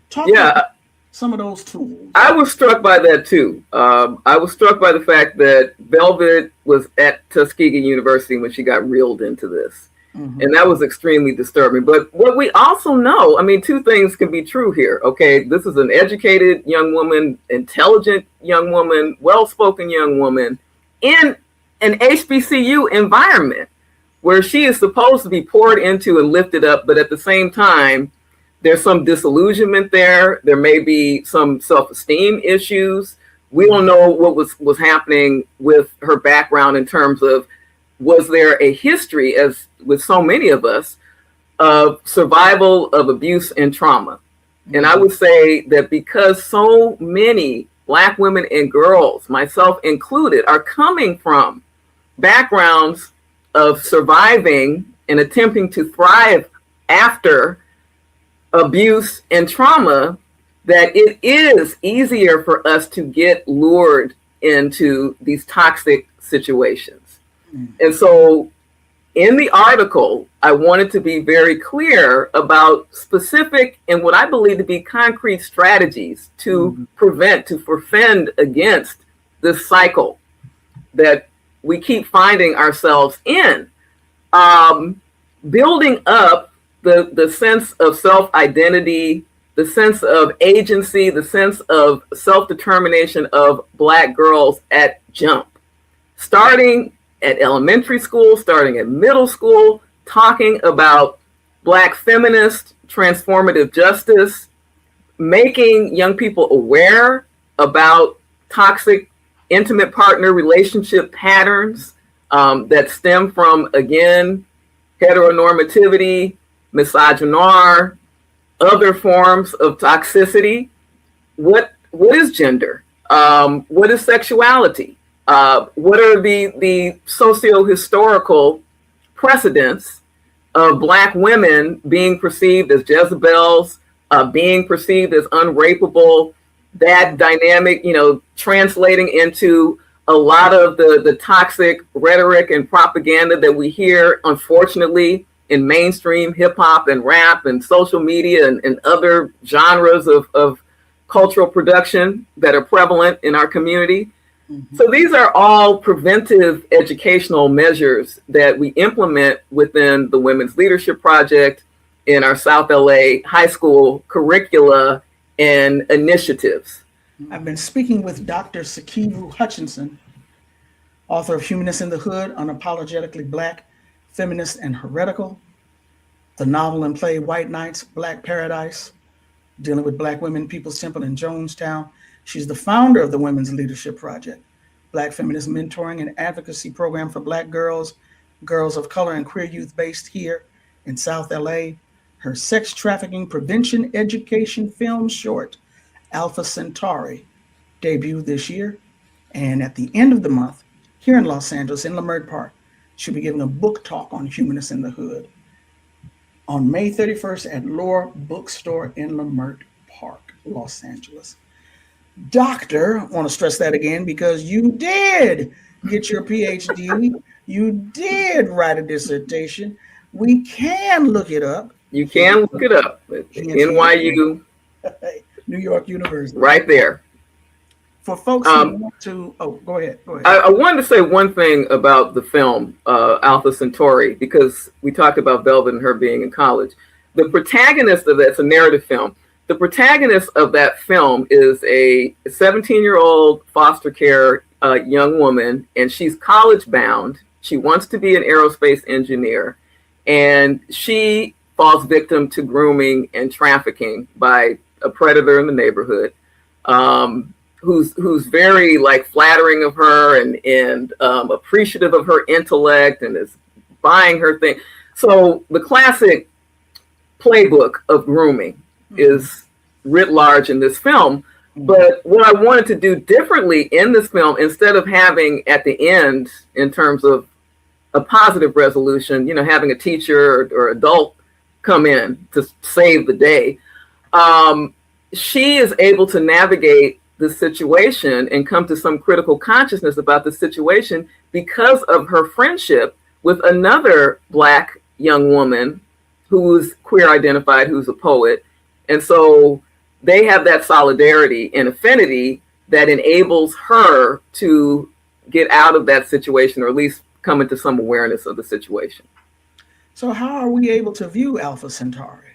Talk about some of those tools. I was struck by that too. I was struck by the fact that Velvet was at Tuskegee University when she got reeled into this. And that was extremely disturbing. But what we also know, I mean, two things can be true here. Okay, this is an educated young woman, intelligent young woman, well-spoken young woman in an HBCU environment where she is supposed to be poured into and lifted up, but at the same time, there's some disillusionment there. There may be some self-esteem issues. We don't know what was happening with her background in terms of, was there a history, as with so many of us, of survival of abuse and trauma? And I would say that because so many Black women and girls, myself included, are coming from backgrounds of surviving and attempting to thrive after abuse and trauma, that it is easier for us to get lured into these toxic situations. And so in the article, I wanted to be very clear about specific and what I believe to be concrete strategies to prevent, to defend against this cycle that we keep finding ourselves in. Building up the sense of self-identity, the sense of agency, the sense of self-determination of Black girls at jump, starting at elementary school, starting at middle school, talking about Black feminist transformative justice, making young people aware about toxic intimate partner relationship patterns that stem from, again, heteronormativity, misogynoir, other forms of toxicity. What is gender? What is sexuality? What are the socio-historical precedents of Black women being perceived as Jezebels, being perceived as unrapeable? That dynamic, translating into a lot of the toxic rhetoric and propaganda that we hear, unfortunately, in mainstream hip hop and rap and social media and other genres of cultural production that are prevalent in our community. So these are all preventive educational measures that we implement within the Women's Leadership Project in our South LA high school curricula and initiatives. I've been speaking with Dr. Sikivu Hutchinson, author of Humanists in the Hood, Unapologetically Black, Feminist and Heretical, the novel and play White Nights, Black Paradise, dealing with Black women, People's Temple in Jonestown. She's the founder of the Women's Leadership Project, Black feminist mentoring and advocacy program for Black girls, girls of color, and queer youth based here in South LA. Her sex trafficking prevention education film short, Alpha Centauri, debuted this year. And at the end of the month, here in Los Angeles, in Leimert Park, she'll be giving a book talk on Humanists in the Hood on May 31st at Lore Bookstore in Leimert Park, Los Angeles. Doctor, I want to stress that again because you did get your PhD. You did write a dissertation. We can look it up. You can look it up. NYU. New York University. Right there. For folks who want to, go ahead. I wanted to say one thing about the film, Alpha Centauri, because we talked about Velvet and her being in college. The protagonist of that, it's a narrative film. The protagonist of that film is a 17-year-old foster care young woman, and she's college bound. She wants to be an aerospace engineer, and she falls victim to grooming and trafficking by a predator in the neighborhood, who's very flattering of her and appreciative of her intellect and is buying her thing. So the classic playbook of grooming is writ large in this film. But what I wanted to do differently in this film, instead of having at the end, in terms of a positive resolution, having a teacher or adult come in to save the day, she is able to navigate the situation and come to some critical consciousness about the situation because of her friendship with another Black young woman who's queer identified, who's a poet. And so they have that solidarity and affinity that enables her to get out of that situation, or at least come into some awareness of the situation. So how are we able to view Alpha Centauri?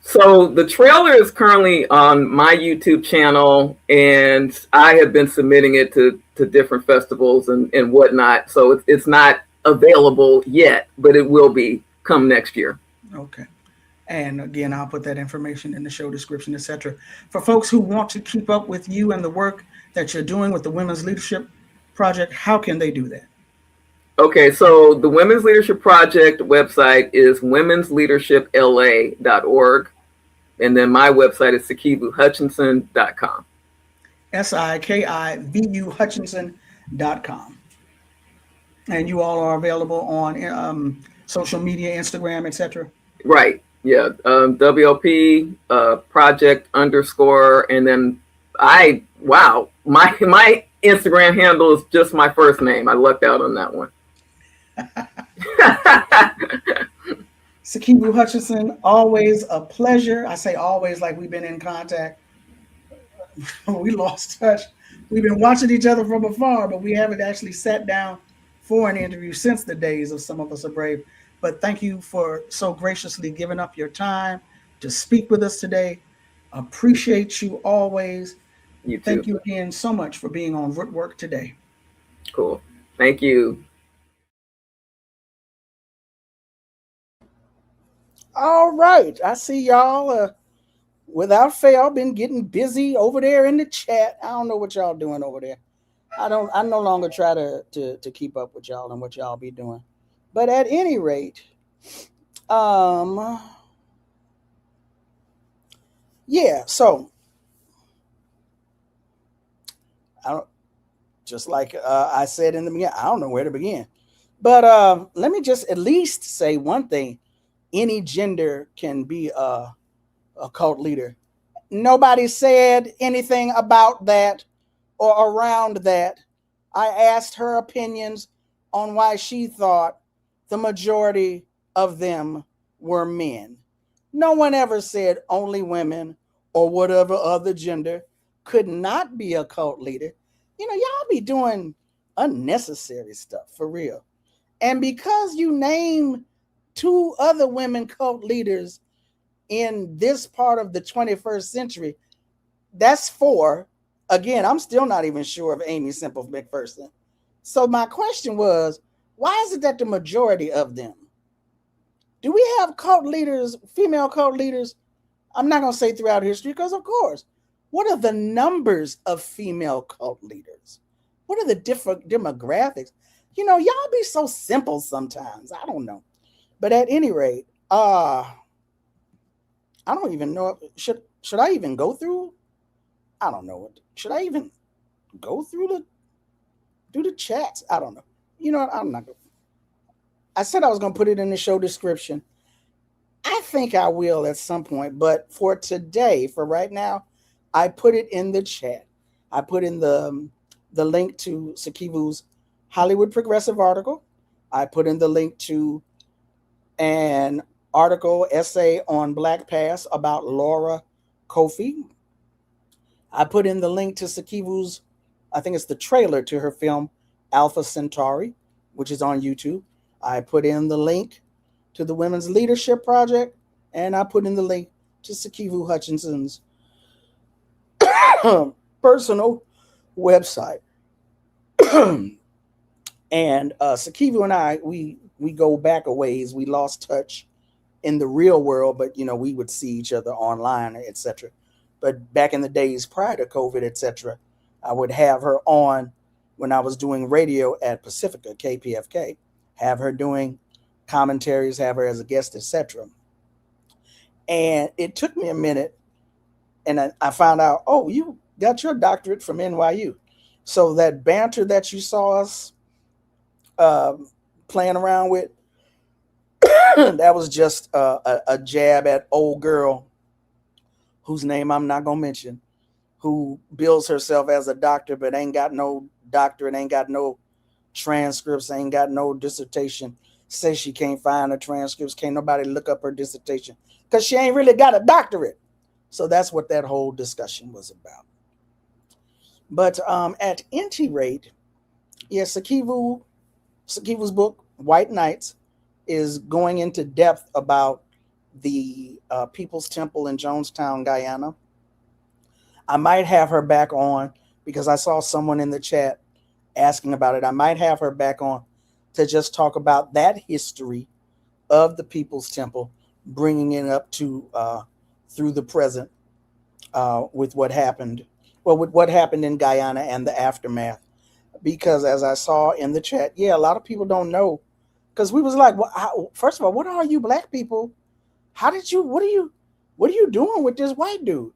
So the trailer is currently on my YouTube channel, and I have been submitting it to different festivals and whatnot. So it's not available yet, but it will be come next year. Okay. And again, I'll put that information in the show description, etc. For folks who want to keep up with you and the work that you're doing with the Women's Leadership Project, how can they do that? Okay, so the Women's Leadership Project website is womensleadershipla.org. And then my website is sikivuhutchinson.com. SIKIVU Hutchinson.com. And you all are available on social media, Instagram, etc. Right. Yeah. WLP project underscore, and then my Instagram handle is just my first name. I lucked out on that one. Sikivu Hutchinson, always a pleasure. I say always like we've been in contact. We lost touch. We've been watching each other from afar, but we haven't actually sat down for an interview since the days of Some of Us Are Brave. But thank you for so graciously giving up your time to speak with us today. Appreciate you always. You too. Thank you again so much for being on Rootwork today. Cool. Thank you. All right. I see y'all without fail been getting busy over there in the chat. I don't know what y'all doing over there. I no longer try to keep up with y'all and what y'all be doing. But at any rate, yeah, so just like I said in the beginning, I don't know where to begin. But let me just at least say one thing. Any gender can be a cult leader. Nobody said anything about that or around that. I asked her opinions on why she thought the majority of them were men. No one ever said only women or whatever other gender could not be a cult leader. You know, y'all be doing unnecessary stuff for real. And because you name 2 other women cult leaders in this part of the 21st century, that's 4. Again, I'm still not even sure of Amy Semple McPherson. So my question was, why is it that the majority of them? Do we have cult leaders, female cult leaders? I'm not going to say throughout history because, of course, what are the numbers of female cult leaders? What are the different demographics? You know, y'all be so simple sometimes. I don't know. But at any rate, I don't even know. Should I even go through? I don't know. Should I even go through the chats? I don't know. You know what? I'm not going to. I said I was going to put it in the show description. I think I will at some point. But for today, for right now, I put it in the chat. I put in the link to Sikivu's Hollywood Progressive article. I put in the link to an essay on Black Past about Laura Kofi. I put in the link to Sikivu's, I think it's the trailer to her film Alpha Centauri, which is on YouTube. I put in the link to the Women's Leadership Project, and I put in the link to Sikivu Hutchinson's personal website. And Sikivu and I, we go back a ways. We lost touch in the real world, but, you know, we would see each other online, etc. But back in the days prior to COVID, etc., I would have her on when I was doing radio at Pacifica, KPFK, have her doing commentaries, have her as a guest, etc. And it took me a minute, and I found out, oh, you got your doctorate from NYU. So that banter that you saw us playing around with, that was just a jab at old girl whose name I'm not going to mention, who bills herself as a doctor but ain't got no doctorate, ain't got no transcripts, ain't got no dissertation, says she can't find her transcripts, can't nobody look up her dissertation because she ain't really got a doctorate. So that's what that whole discussion was about. But at any rate, yeah, Sikivu's book, White Knights, is going into depth about the People's Temple in Jonestown, Guyana. I might have her back on because I saw someone in the chat asking about it. I might have her back on to just talk about that history of the People's Temple, bringing it up to through the present with what happened. Well, with what happened in Guyana and the aftermath. Because as I saw in the chat, yeah, a lot of people don't know. Because we was like, well, first of all, what are you black people? What are you doing with this white dude?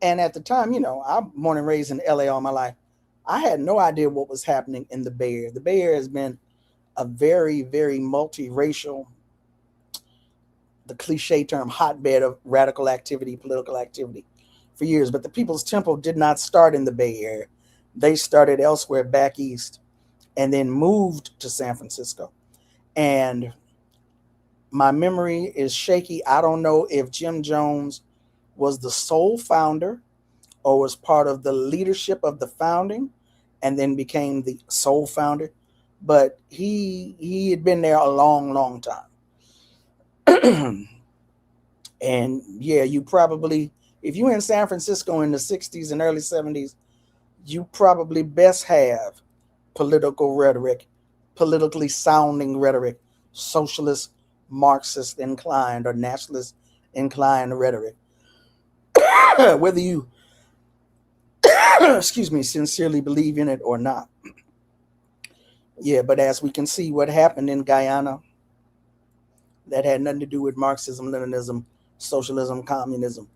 And at the time, you know, I'm born and raised in LA all my life. I had no idea what was happening in the Bay Area. The Bay Area has been a very, very multiracial, the cliche term, hotbed of radical activity, political activity for years. But the People's Temple did not start in the Bay Area. They started elsewhere back east and then moved to San Francisco. And my memory is shaky. I don't know if Jim Jones was the sole founder or was part of the leadership of the founding and then became the sole founder. But he had been there a long, long time. And yeah, you probably, if you're in San Francisco in the 60s and early 70s, you probably best have political rhetoric, politically sounding rhetoric, socialist, Marxist inclined or nationalist inclined rhetoric. Whether you, excuse me, sincerely believe in it or not. Yeah, but as we can see, what happened in Guyana, that had nothing to do with Marxism, Leninism, socialism, communism,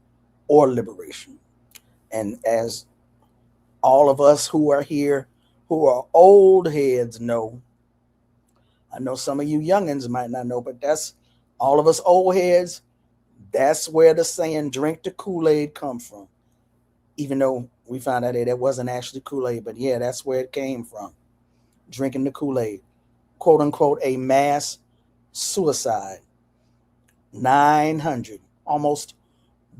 or liberation. And as all of us who are here, who are old heads know, I know some of you youngins might not know, but that's all of us old heads. That's where the saying "drink the Kool-Aid" come from. Even though we found out that it wasn't actually Kool-Aid, but yeah, that's where it came from. Drinking the Kool-Aid, quote unquote, a mass suicide. 900, almost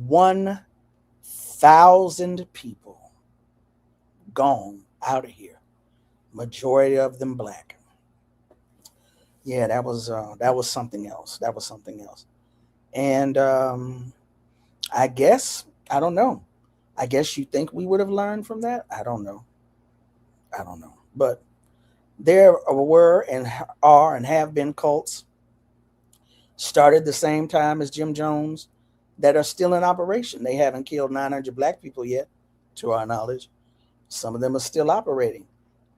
1,000 people gone out of here. Majority of them black. Yeah, that was something else. That was something else. And I guess, I don't know. I guess you think we would have learned from that? I don't know. But there were and are and have been cults started the same time as Jim Jones that are still in operation. They haven't killed 900 black people yet, to our knowledge. Some of them are still operating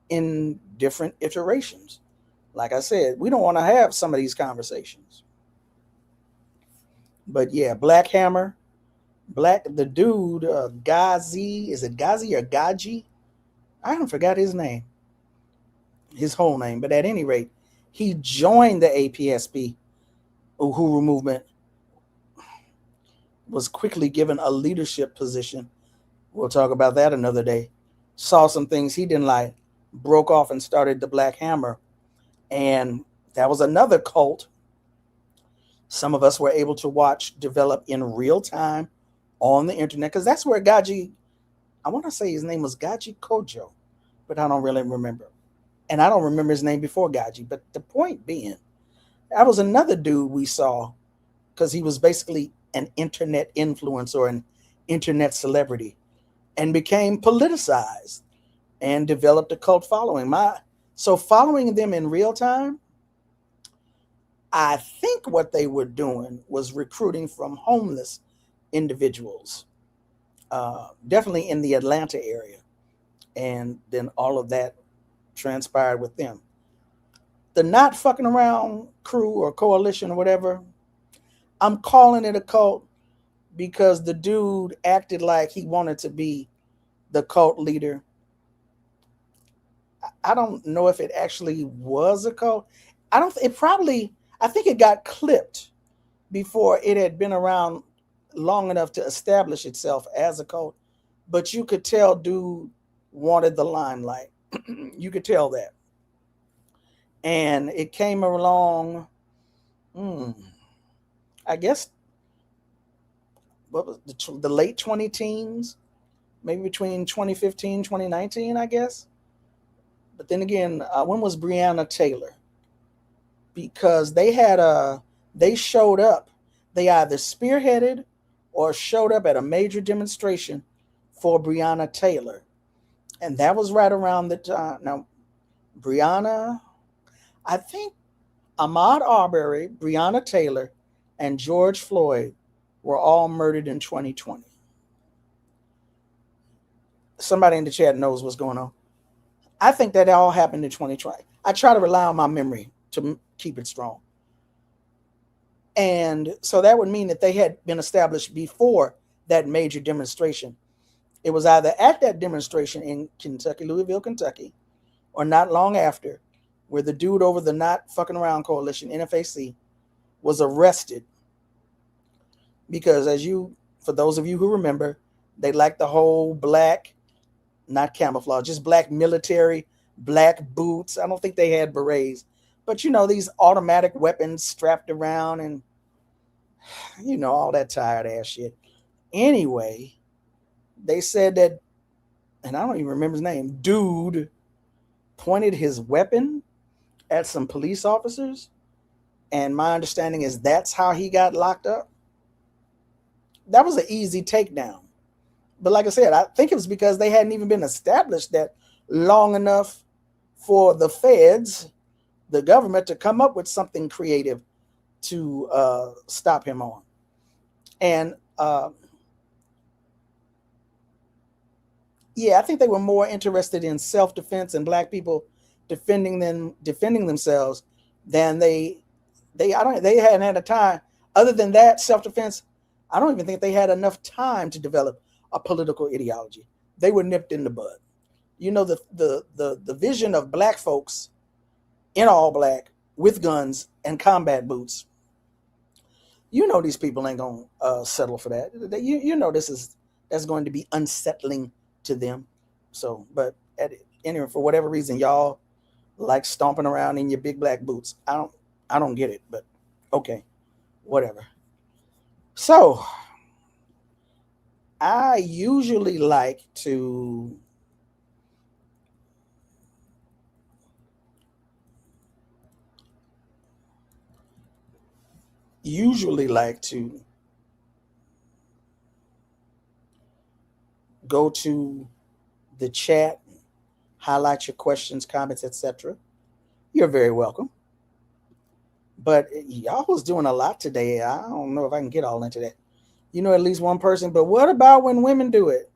in different iterations. Like I said, we don't want to have some of these conversations. But yeah, Black Hammer, the dude, Ghazi, is it Ghazi or Gaji? I don't forgot his name, his whole name. But at any rate, he joined the APSP, Uhuru movement, was quickly given a leadership position. We'll talk about that another day. Saw some things he didn't like, broke off and started the Black Hammer. And that was another cult some of us were able to watch develop in real time on the internet, because that's where Gaji, I want to say his name was Gaji Kojo, but I don't really remember. And I don't remember his name before Gaji. But the point being, that was another dude we saw, because he was basically an internet influencer or an internet celebrity, and became politicized and developed a cult following. So following them in real time, I think what they were doing was recruiting from homeless individuals, definitely in the Atlanta area. And then all of that transpired with them. The Not Fucking Around crew or coalition or whatever, I'm calling it a cult because the dude acted like he wanted to be the cult leader. I don't know if it actually was a cult. I think it got clipped before it had been around long enough to establish itself as a cult. But you could tell dude wanted the limelight. You could tell that. And it came along, I guess, what was the late 20 teens, maybe between 2015, 2019, I guess. But then again, when was Breonna Taylor? Because they showed up, they either spearheaded or showed up at a major demonstration for Breonna Taylor. And that was right around the time. Now, Breonna, I think Ahmaud Arbery, Breonna Taylor, and George Floyd were all murdered in 2020. Somebody in the chat knows what's going on. I think that all happened in 2020. I try to rely on my memory to keep it strong. And so that would mean that they had been established before that major demonstration. It was either at that demonstration in Kentucky, Louisville, Kentucky, or not long after, where the dude over the Not Fucking Around Coalition, NFAC, was arrested because, for those of you who remember, they like the whole black, not camouflage, just black military, black boots. I don't think they had berets, but these automatic weapons strapped around and all that tired ass shit. Anyway, they said that, and I don't even remember his name, dude pointed his weapon at some police officers, and my understanding is that's how he got locked up. That was an easy takedown. But like I said, I think it was because they hadn't even been established that long enough for the feds, the government, to come up with something creative to stop him on. And I think they were more interested in self-defense and black people defending themselves than they hadn't had a time. Other than that, self-defense, I don't even think they had enough time to develop a political ideology. They were nipped in the bud. The vision of black folks in all black with guns and combat boots. These people ain't gonna settle for that. That's going to be unsettling to them. So, but anyway, for whatever reason, y'all like stomping around in your big black boots. I don't get it, but okay, whatever. So, I usually like to go to the chat, highlight your questions, comments, etc. You're very welcome. But y'all was doing a lot today. I don't know if I can get all into that. At least one person. But what about when women do it?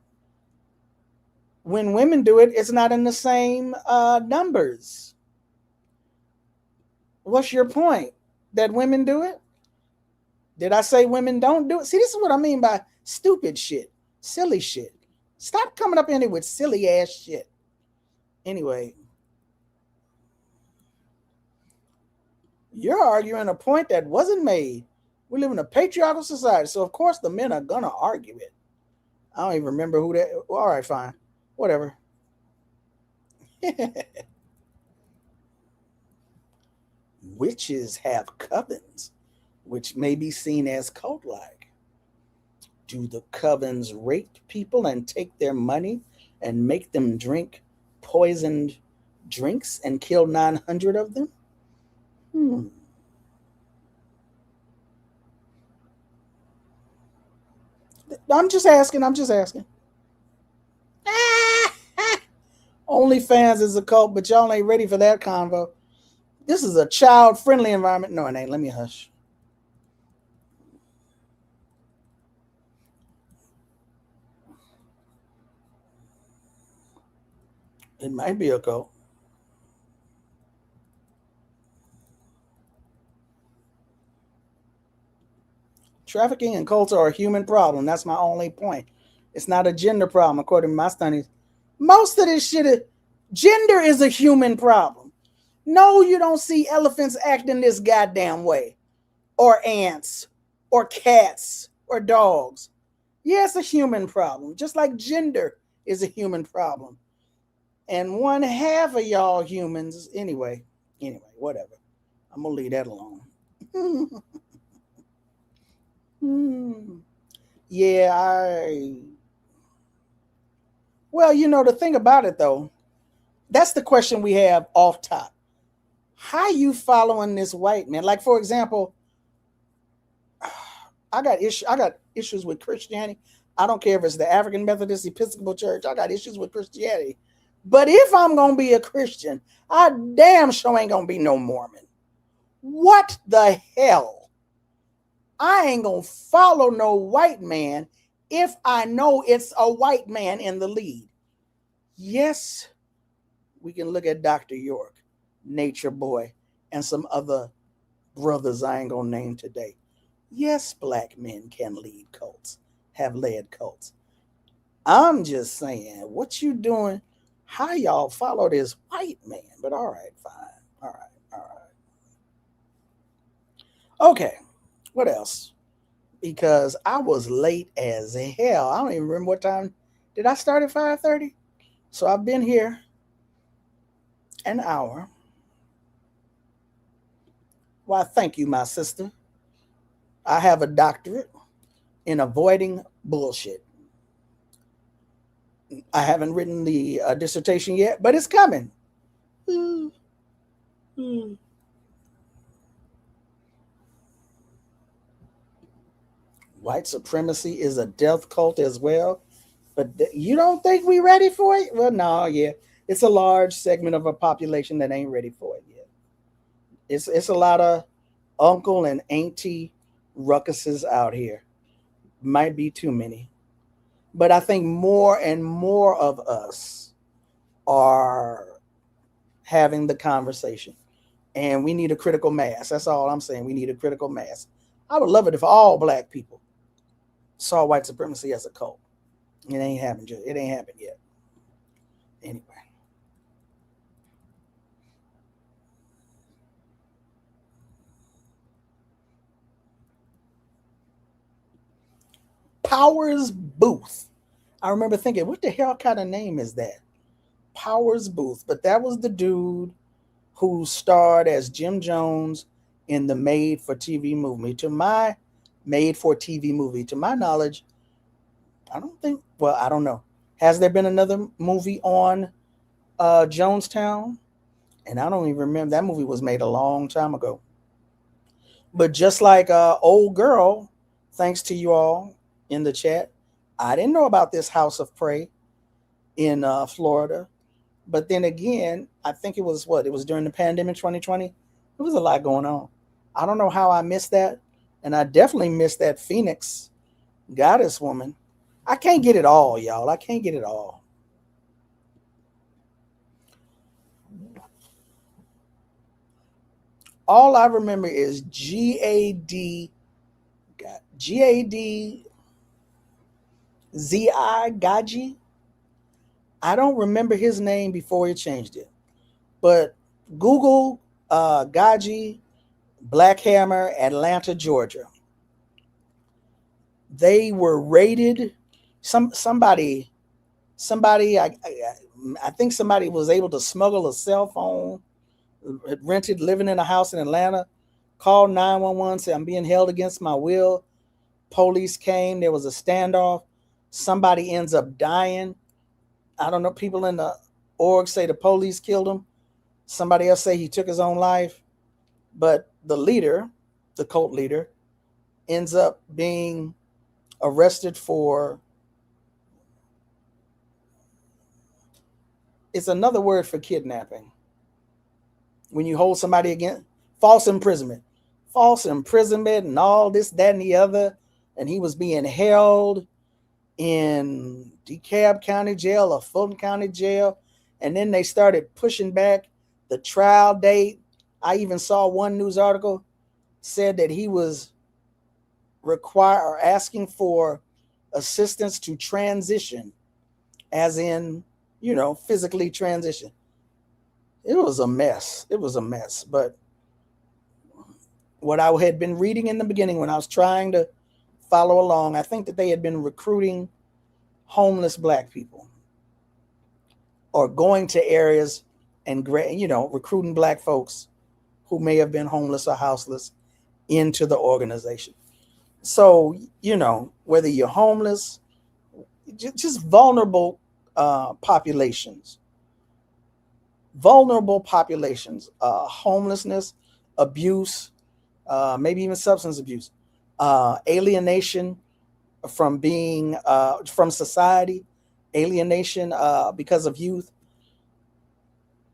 When women do it, it's not in the same numbers. What's your point? That women do it? Did I say women don't do it? See, this is what I mean by stupid shit, silly shit. Stop coming up in here with silly ass shit. Anyway, you're arguing a point that wasn't made. We live in a patriarchal society, so of course the men are gonna argue it. I don't even remember who that. Well, all right, fine, whatever. Witches have covens, which may be seen as cult-like. Do the covens rape people and take their money and make them drink poisoned drinks and kill 900 of them? I'm just asking. OnlyFans is a cult, but y'all ain't ready for that convo. This is a child-friendly environment. No, it ain't. Let me hush. It might be a cult. Trafficking and cults are a human problem. That's my only point. It's not a gender problem, according to my studies. Most of this shit, gender is a human problem. No, you don't see elephants acting this goddamn way, or ants, or cats, or dogs. Yeah, it's a human problem, just like gender is a human problem. And one half of y'all humans, anyway, whatever. I'm gonna leave that alone. Well, the thing about it though, that's the question we have off top. How you following this white man? Like, for example, I got issues with Christianity. I don't care if it's the African Methodist Episcopal Church. I got issues with Christianity. But if I'm going to be a Christian, I damn sure ain't going to be no Mormon. What the hell? I ain't going to follow no white man if I know it's a white man in the lead. Yes, we can look at Dr. York, Nature Boy, and some other brothers I ain't going to name today. Yes, black men can lead cults, have led cults. I'm just saying, what you doing? How y'all follow this white man? But all right, fine. All right. All right. Okay. What else? Because I was late as hell. I don't even remember what time. Did I start at 5:30? So I've been here an hour. Why, thank you, my sister. I have a doctorate in avoiding bullshit. I haven't written the dissertation yet, but it's coming. Mm, mm. White supremacy is a death cult as well. But you don't think we ready for it? Well, no, yeah. It's a large segment of a population that ain't ready for it yet. It's a lot of uncle and auntie ruckuses out here. Might be too many. But I think more and more of us are having the conversation. And we need a critical mass. That's all I'm saying. We need a critical mass. I would love it if all black people saw white supremacy as a cult. It ain't happened yet. It ain't happened yet. Anyway. Powers Booth. I remember thinking, what the hell kind of name is that? Powers Booth. But that was the dude who starred as Jim Jones in the made-for-TV movie. To my knowledge, I don't think, well, I don't know. Has there been another movie on Jonestown? And I don't even remember. That movie was made a long time ago. But just like Old Girl, thanks to you all in the chat, I didn't know about this House of Prey in Florida. But then again, I think it was during the pandemic 2020. There was a lot going on. I don't know how I missed that. And I definitely missed that Phoenix goddess woman. I can't get it all, y'all. I can't get it all. All I remember is GAD ZI Gaji. I don't remember his name before he changed it. But Google Gaji Black Hammer, Atlanta, Georgia. They were raided. Somebody I think somebody was able to smuggle a cell phone, rented, living in a house in Atlanta, called 911, said, I'm being held against my will. Police came. There was a standoff. Somebody ends up dying. I don't know. People in the org say the police killed him. Somebody else say he took his own life. But the leader, the cult leader, ends up being arrested for, it's another word for kidnapping. When you hold somebody against false imprisonment and all this, that, and the other. And he was being held in DeKalb County Jail or Fulton County Jail. And then they started pushing back the trial date. I even saw one news article said that he was asking for assistance to transition, as in, physically transition. It was a mess. But what I had been reading in the beginning when I was trying to follow along, I think that they had been recruiting homeless black people or going to areas and, recruiting black folks who may have been homeless or houseless into the organization. So, whether you're homeless, just vulnerable populations, homelessness, abuse, maybe even substance abuse, alienation from being from society, alienation because of youth.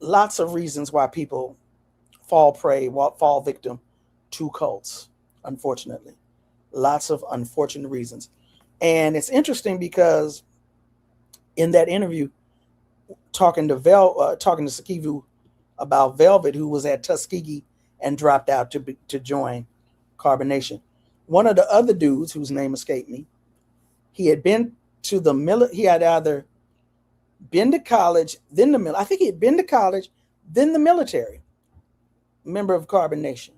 Lots of reasons why people fall victim to cults, unfortunately. Lots of unfortunate reasons. And it's interesting because in that interview, talking to Sikivu about Velvet, who was at Tuskegee and dropped out to join Carbonation. One of the other dudes, whose name escaped me, he had been to he had either been to college, then the military. I think he had been to college, then the military. member of Carbon Nation.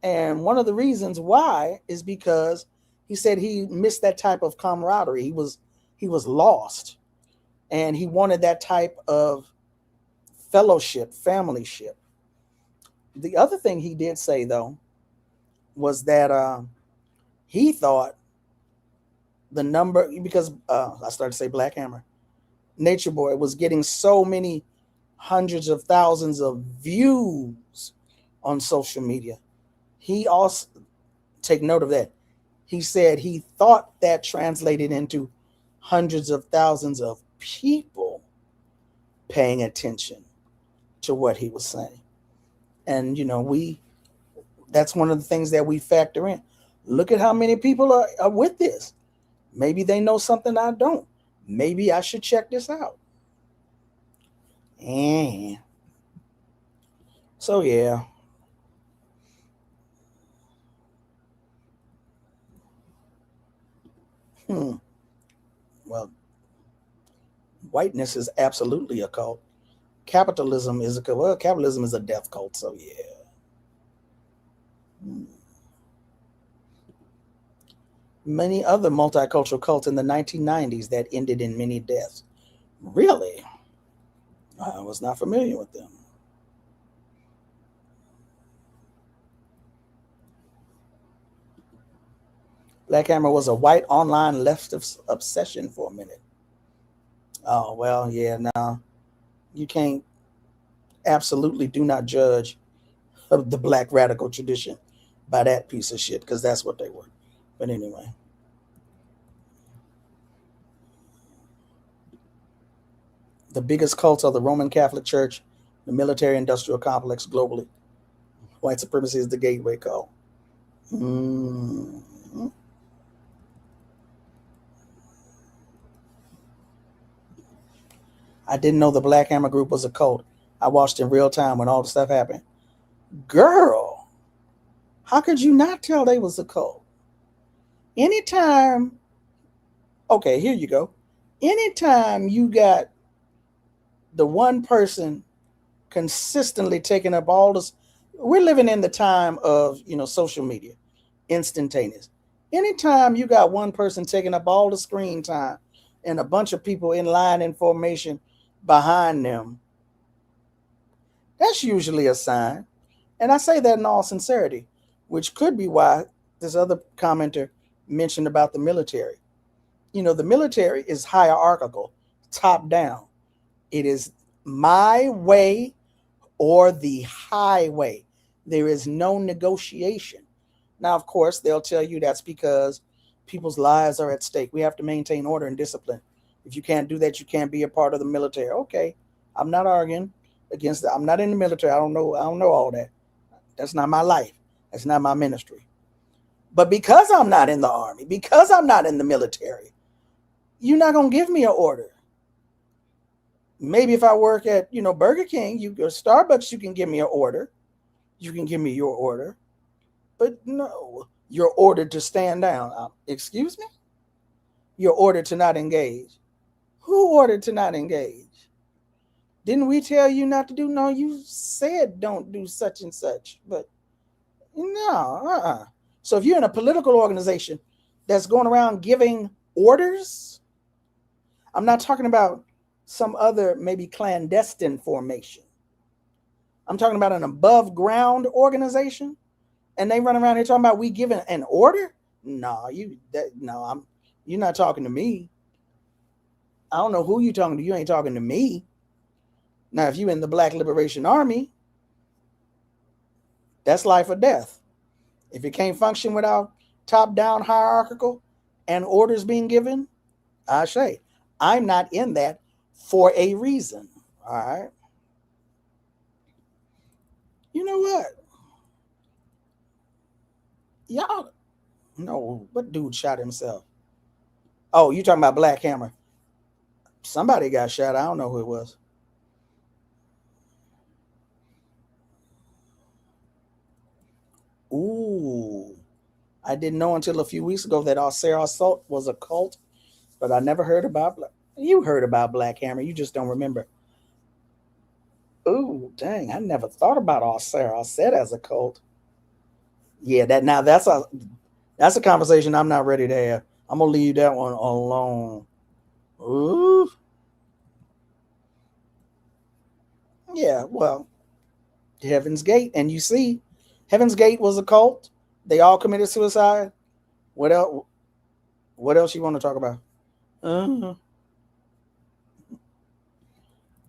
And one of the reasons why is because he said he missed that type of camaraderie. He was lost, and he wanted that type of fellowship, familyship. The other thing he did say, though, was that he thought the number, because I started to say Black Hammer, Nature Boy was getting so many hundreds of thousands of views on social media. He also, take note of that, he said he thought that translated into hundreds of thousands of people paying attention to what he was saying. And, you know, that's one of the things that we factor in. Look at how many people are with this. Maybe they know something I don't. Maybe I should check this out. And so, yeah. Well, whiteness is absolutely a cult. Capitalism is a cult. Well, capitalism is a death cult, so yeah. Many other multicultural cults in the 1990s that ended in many deaths. Really? I was not familiar with them. Black Hammer was a white online leftist obsession for a minute. Oh, well, yeah, no. You can't, absolutely do not judge the Black radical tradition by that piece of shit, because that's what they were. But anyway. The biggest cults are the Roman Catholic Church, the military-industrial complex globally. White supremacy is the gateway cult. I didn't know the Black Hammer group was a cult. I watched in real time when all the stuff happened. Girl, how could you not tell they was a cult? Anytime, okay, here you go. Anytime you got the one person consistently taking up all this, we're living in the time of, social media, instantaneous. Anytime you got one person taking up all the screen time and a bunch of people in line in formation behind them, that's usually a sign. And I say that in all sincerity, which could be why this other commenter mentioned about the military. The military is hierarchical, top down. It is my way or the highway. There is no negotiation. Now, of course, they'll tell you that's because people's lives are at stake. We have to maintain order and discipline. If you can't do that, you can't be a part of the military. Okay, I'm not arguing against that. I'm not in the military. I don't know all that. That's not my life. That's not my ministry. But because I'm not in the army, because I'm not in the military, you're not going to give me an order. Maybe if I work at, Burger King, or Starbucks, you can give me an order. You can give me your order. But no, you're ordered to stand down. Excuse me? You're ordered to not engage. Who ordered to not engage? Didn't we tell you not to do? No, you said don't do such and such. But no, So if you're in a political organization that's going around giving orders, I'm not talking about some other maybe clandestine formation. I'm talking about an above ground organization, and they run around here talking about we giving an order. You're not talking to me. I don't know who you're talking to. You ain't talking to me. Now, if you're in the Black Liberation Army, that's life or death. If it can't function without top-down hierarchical and orders being given, I say, I'm not in that for a reason. All right. You know what? Y'all, no, what dude shot himself? Oh, you talking about Black Hammer. Somebody got shot. I don't know who it was. Ooh, I didn't know until a few weeks ago that Sarah Assault was a cult, but I never heard about. You heard about Black Hammer. You just don't remember. Ooh, dang! I never thought about Osset as a cult. Yeah, that's a conversation I'm not ready to have. I'm gonna leave that one alone. Ooh, yeah. Well, Heaven's Gate, and you see, Heaven's Gate was a cult. They all committed suicide. What else? What else you want to talk about? Uh,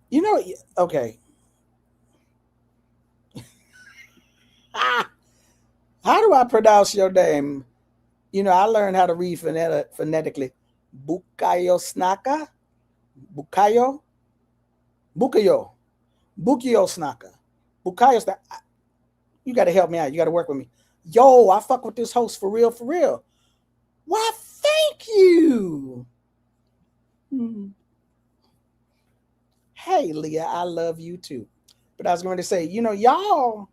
you know, okay. Ah, how do I pronounce your name? You know, I learned how to read phonetically. Bukayo Snaka? Bukayo? Bukayo. Bukayo Snaka. Bukayo Snaka. You got to help me out. You got to work with me. Yo, I fuck with this host for real, for real. Why, thank you. Hey, Leah, I love you too. But I was going to say, you know, y'all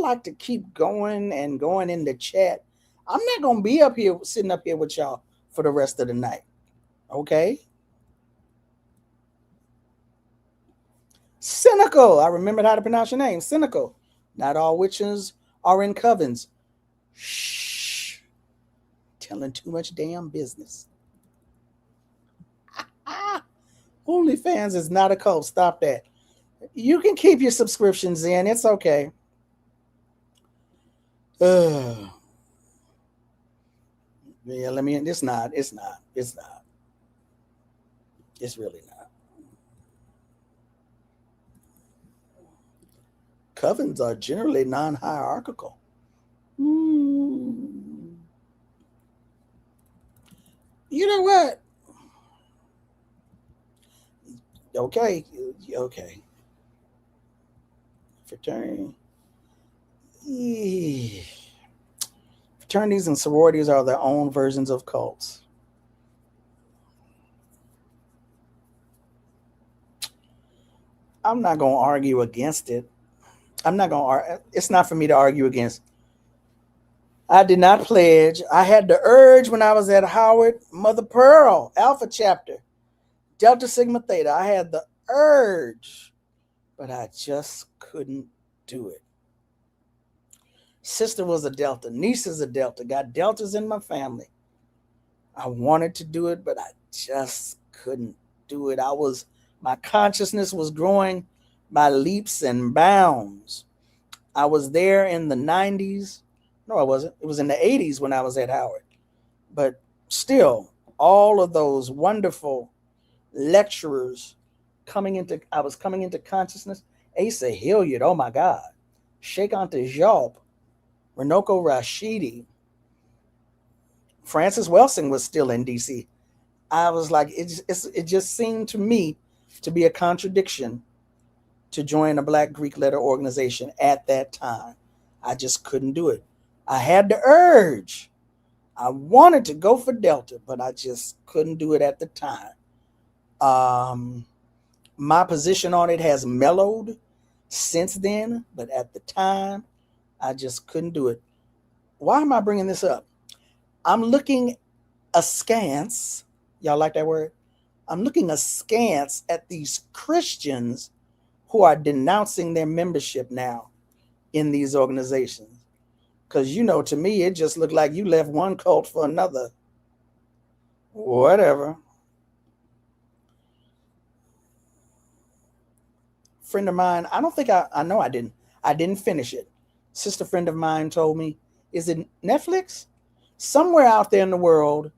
like to keep going and going in the chat. I'm not going to be up here, sitting up here with y'all for the rest of the night. Okay? Cynical. I remembered how to pronounce your name. Cynical. Not all witches are in covens. Shh. Telling too much damn business. OnlyFans is not a cult. Stop that. You can keep your subscriptions in. It's okay. Yeah, let me. It's not. It's really not. Covens are generally non-hierarchical. You know what? Okay. Fraternity. Fraternities and sororities are their own versions of cults. I'm not going to argue against it. It's not for me to argue against. I did not pledge. I had the urge when I was at Howard, Mother Pearl, Alpha Chapter, Delta Sigma Theta. I had the urge, but I just couldn't do it. Sister was a Delta. Niece is a Delta. Got Deltas in my family. I wanted to do it, but I just couldn't do it. My consciousness was growing by leaps and bounds. I was there in the 90s. No, I wasn't. It was in the 80s when I was at Howard. But still, all of those wonderful lecturers I was coming into consciousness. Asa Hilliard, oh my God. Sheikh Anta Diop, Runoko Rashidi, Francis Welsing was still in DC. I was like, it just seemed to me to be a contradiction to join a Black Greek letter organization at that time. I just couldn't do it. I had the urge. I wanted to go for Delta, but I just couldn't do it at the time. My position on it has mellowed since then, but at the time, I just couldn't do it. Why am I bringing this up? I'm looking askance. Y'all like that word? I'm looking askance at these Christians who are denouncing their membership now in these organizations. Because, you know, to me, it just looked like you left one cult for another. Whatever. Friend of mine, I don't think I know I didn't. I didn't finish it. Sister friend of mine told me, is it Netflix? Somewhere out there in the world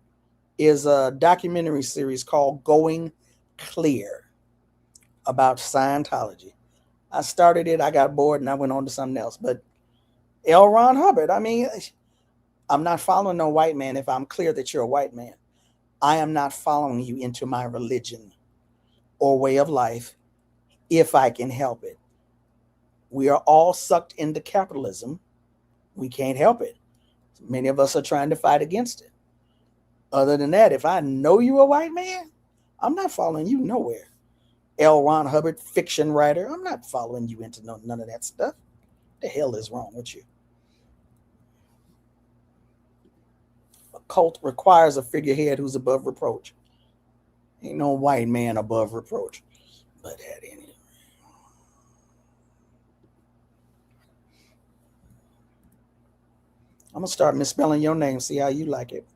is a documentary series called Going Clear about Scientology. I started it, I got bored, and I went on to something else. But L. Ron Hubbard, I mean, I'm not following no white man if I'm clear that you're a white man. I am not following you into my religion or way of life if I can help it. We are all sucked into capitalism. We can't help it. Many of us are trying to fight against it. Other than that, if I know you're a white man, I'm not following you nowhere. L. Ron Hubbard, fiction writer, I'm not following you into none of that stuff. What the hell is wrong with you? A cult requires a figurehead who's above reproach. Ain't no white man above reproach. But at any rate. I'm gonna start misspelling your name. See how you like it.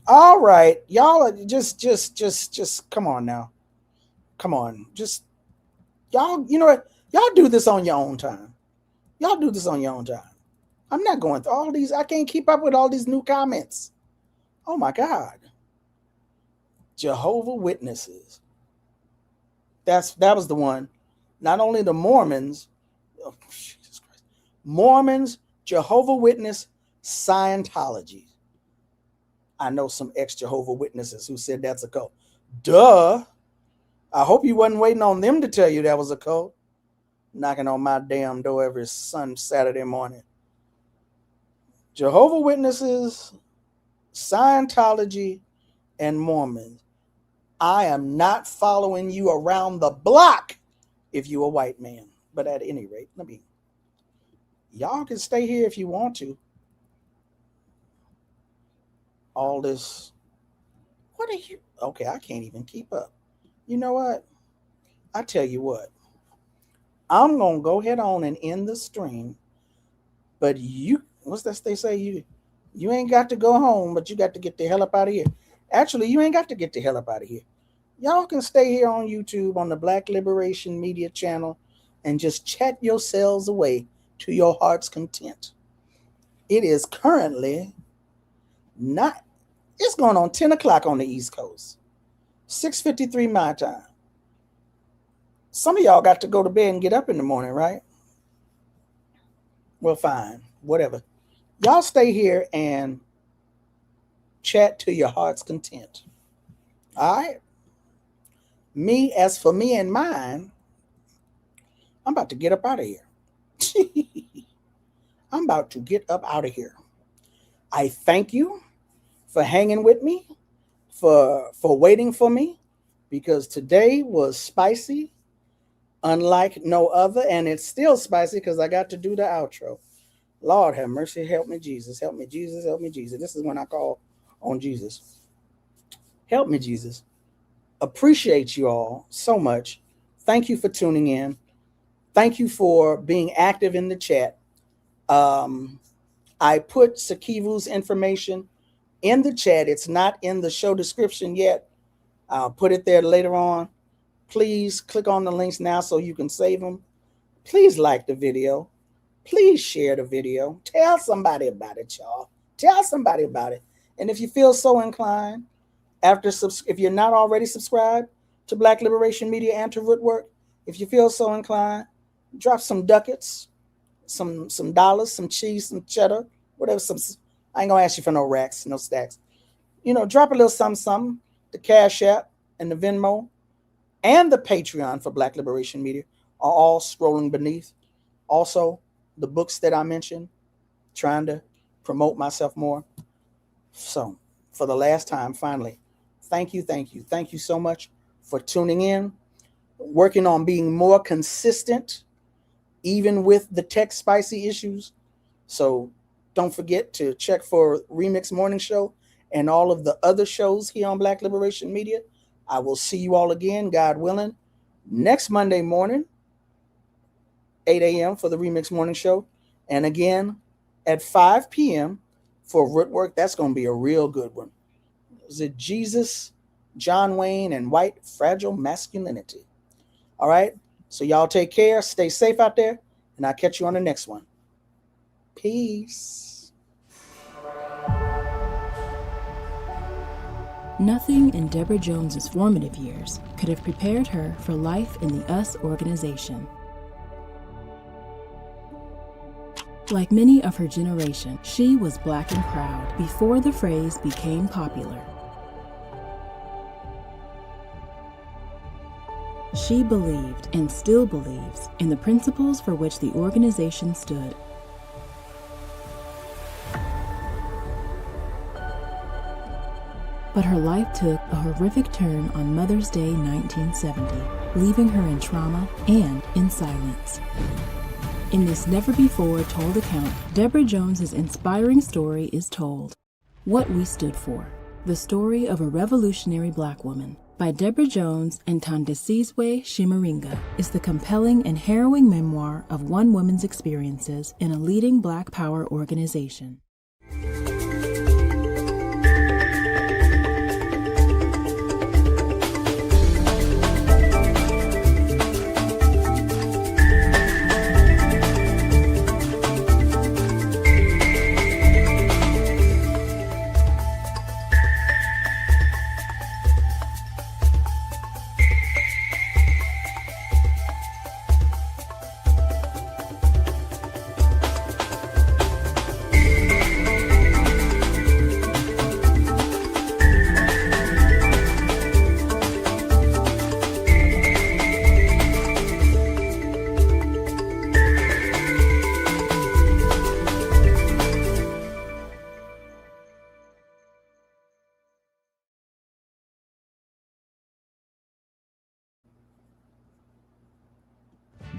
All right, y'all are just come on now. Come on. Just y'all, you know what? Y'all do this on your own time. Y'all do this on your own time. I'm not going through all these. I can't keep up with all these new comments. Oh my God. Jehovah Witnesses. That was the one. Not only the Mormons, oh, Jesus Christ. Mormons, Jehovah Witness, Scientology. I know some ex-Jehovah Witnesses who said that's a cult. Duh. I hope you wasn't waiting on them to tell you that was a cult. Knocking on my damn door every Saturday morning. Jehovah Witnesses, Scientology, and Mormons. I am not following you around the block if you're a white man. But at any rate, y'all can stay here if you want to. All this, what are you? Okay, I can't even keep up. You know what? I tell you what. I'm going to go ahead on and end the stream. But you, what's that they say? You ain't got to go home, but you got to get the hell up out of here. Actually, you ain't got to get the hell up out of here. Y'all can stay here on YouTube on the Black Liberation Media channel and just chat yourselves away to your heart's content. It is currently it's going on 10 o'clock on the East Coast. 6:53 my time. Some of y'all got to go to bed and get up in the morning, right? Well, fine. Whatever. Y'all stay here and chat to your heart's content. All right? As for me and mine, I'm about to get up out of here. I'm about to get up out of here. I thank you for hanging with me, for waiting for me, because today was spicy, unlike no other, and it's still spicy because I got to do the outro. Lord have mercy, help me, Jesus. Help me, Jesus. Help me, Jesus. This is when I call on Jesus. Help me, Jesus. Appreciate you all so much. Thank you for tuning in. Thank you for being active in the chat. I put Sikivu's information in the chat. It's not in the show description yet. I'll put it there later on. Please click on the links now so you can save them. Please like the video. Please share the video. Tell somebody about it, y'all. Tell somebody about it. And if you feel so inclined, if you're not already subscribed to Black Liberation Media and to Rootwork, if you feel so inclined, drop some ducats, some dollars, some cheese, some cheddar, whatever. I ain't gonna ask you for no racks, no stacks. Drop a little something. The Cash App and the Venmo and the Patreon for Black Liberation Media are all scrolling beneath. Also, the books that I mentioned, trying to promote myself more. So, for the last time, finally, thank you so much for tuning in, working on being more consistent, even with the tech spicy issues. So don't forget to check for Remix Morning Show and all of the other shows here on Black Liberation Media. I will see you all again, God willing, next Monday morning, 8 a.m. for the Remix Morning Show. And again, at 5 p.m. for Rootwork. That's going to be a real good one. Is it Jesus, John Wayne, and White Fragile Masculinity? All right. So y'all take care. Stay safe out there. And I'll catch you on the next one. Peace. Nothing in Deborah Jones's formative years could have prepared her for life in the US organization. Like many of her generation, she was Black and proud before the phrase became popular. She believed, and still believes, in the principles for which the organization stood. But her life took a horrific turn on Mother's Day 1970, leaving her in trauma and in silence. In this never-before-told account, Deborah Jones's inspiring story is told. What we stood for. The story of a revolutionary Black woman by Deborah Jones and Thandisizwe Chimurenga is the compelling and harrowing memoir of one woman's experiences in a leading Black Power organization.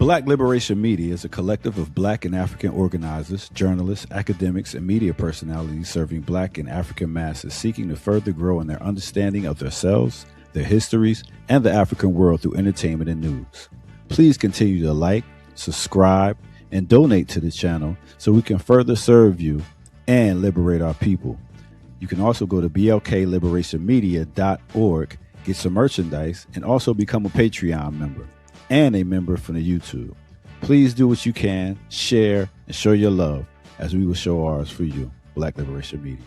Black Liberation Media is a collective of Black and African organizers, journalists, academics, and media personalities serving Black and African masses seeking to further grow in their understanding of themselves, their histories, and the African world through entertainment and news. Please continue to like, subscribe, and donate to the channel so we can further serve you and liberate our people. You can also go to blkliberationmedia.org, get some merchandise, and also become a Patreon member and a member from the YouTube. Please do what you can, share, and show your love as we will show ours for you. Black Liberation Media.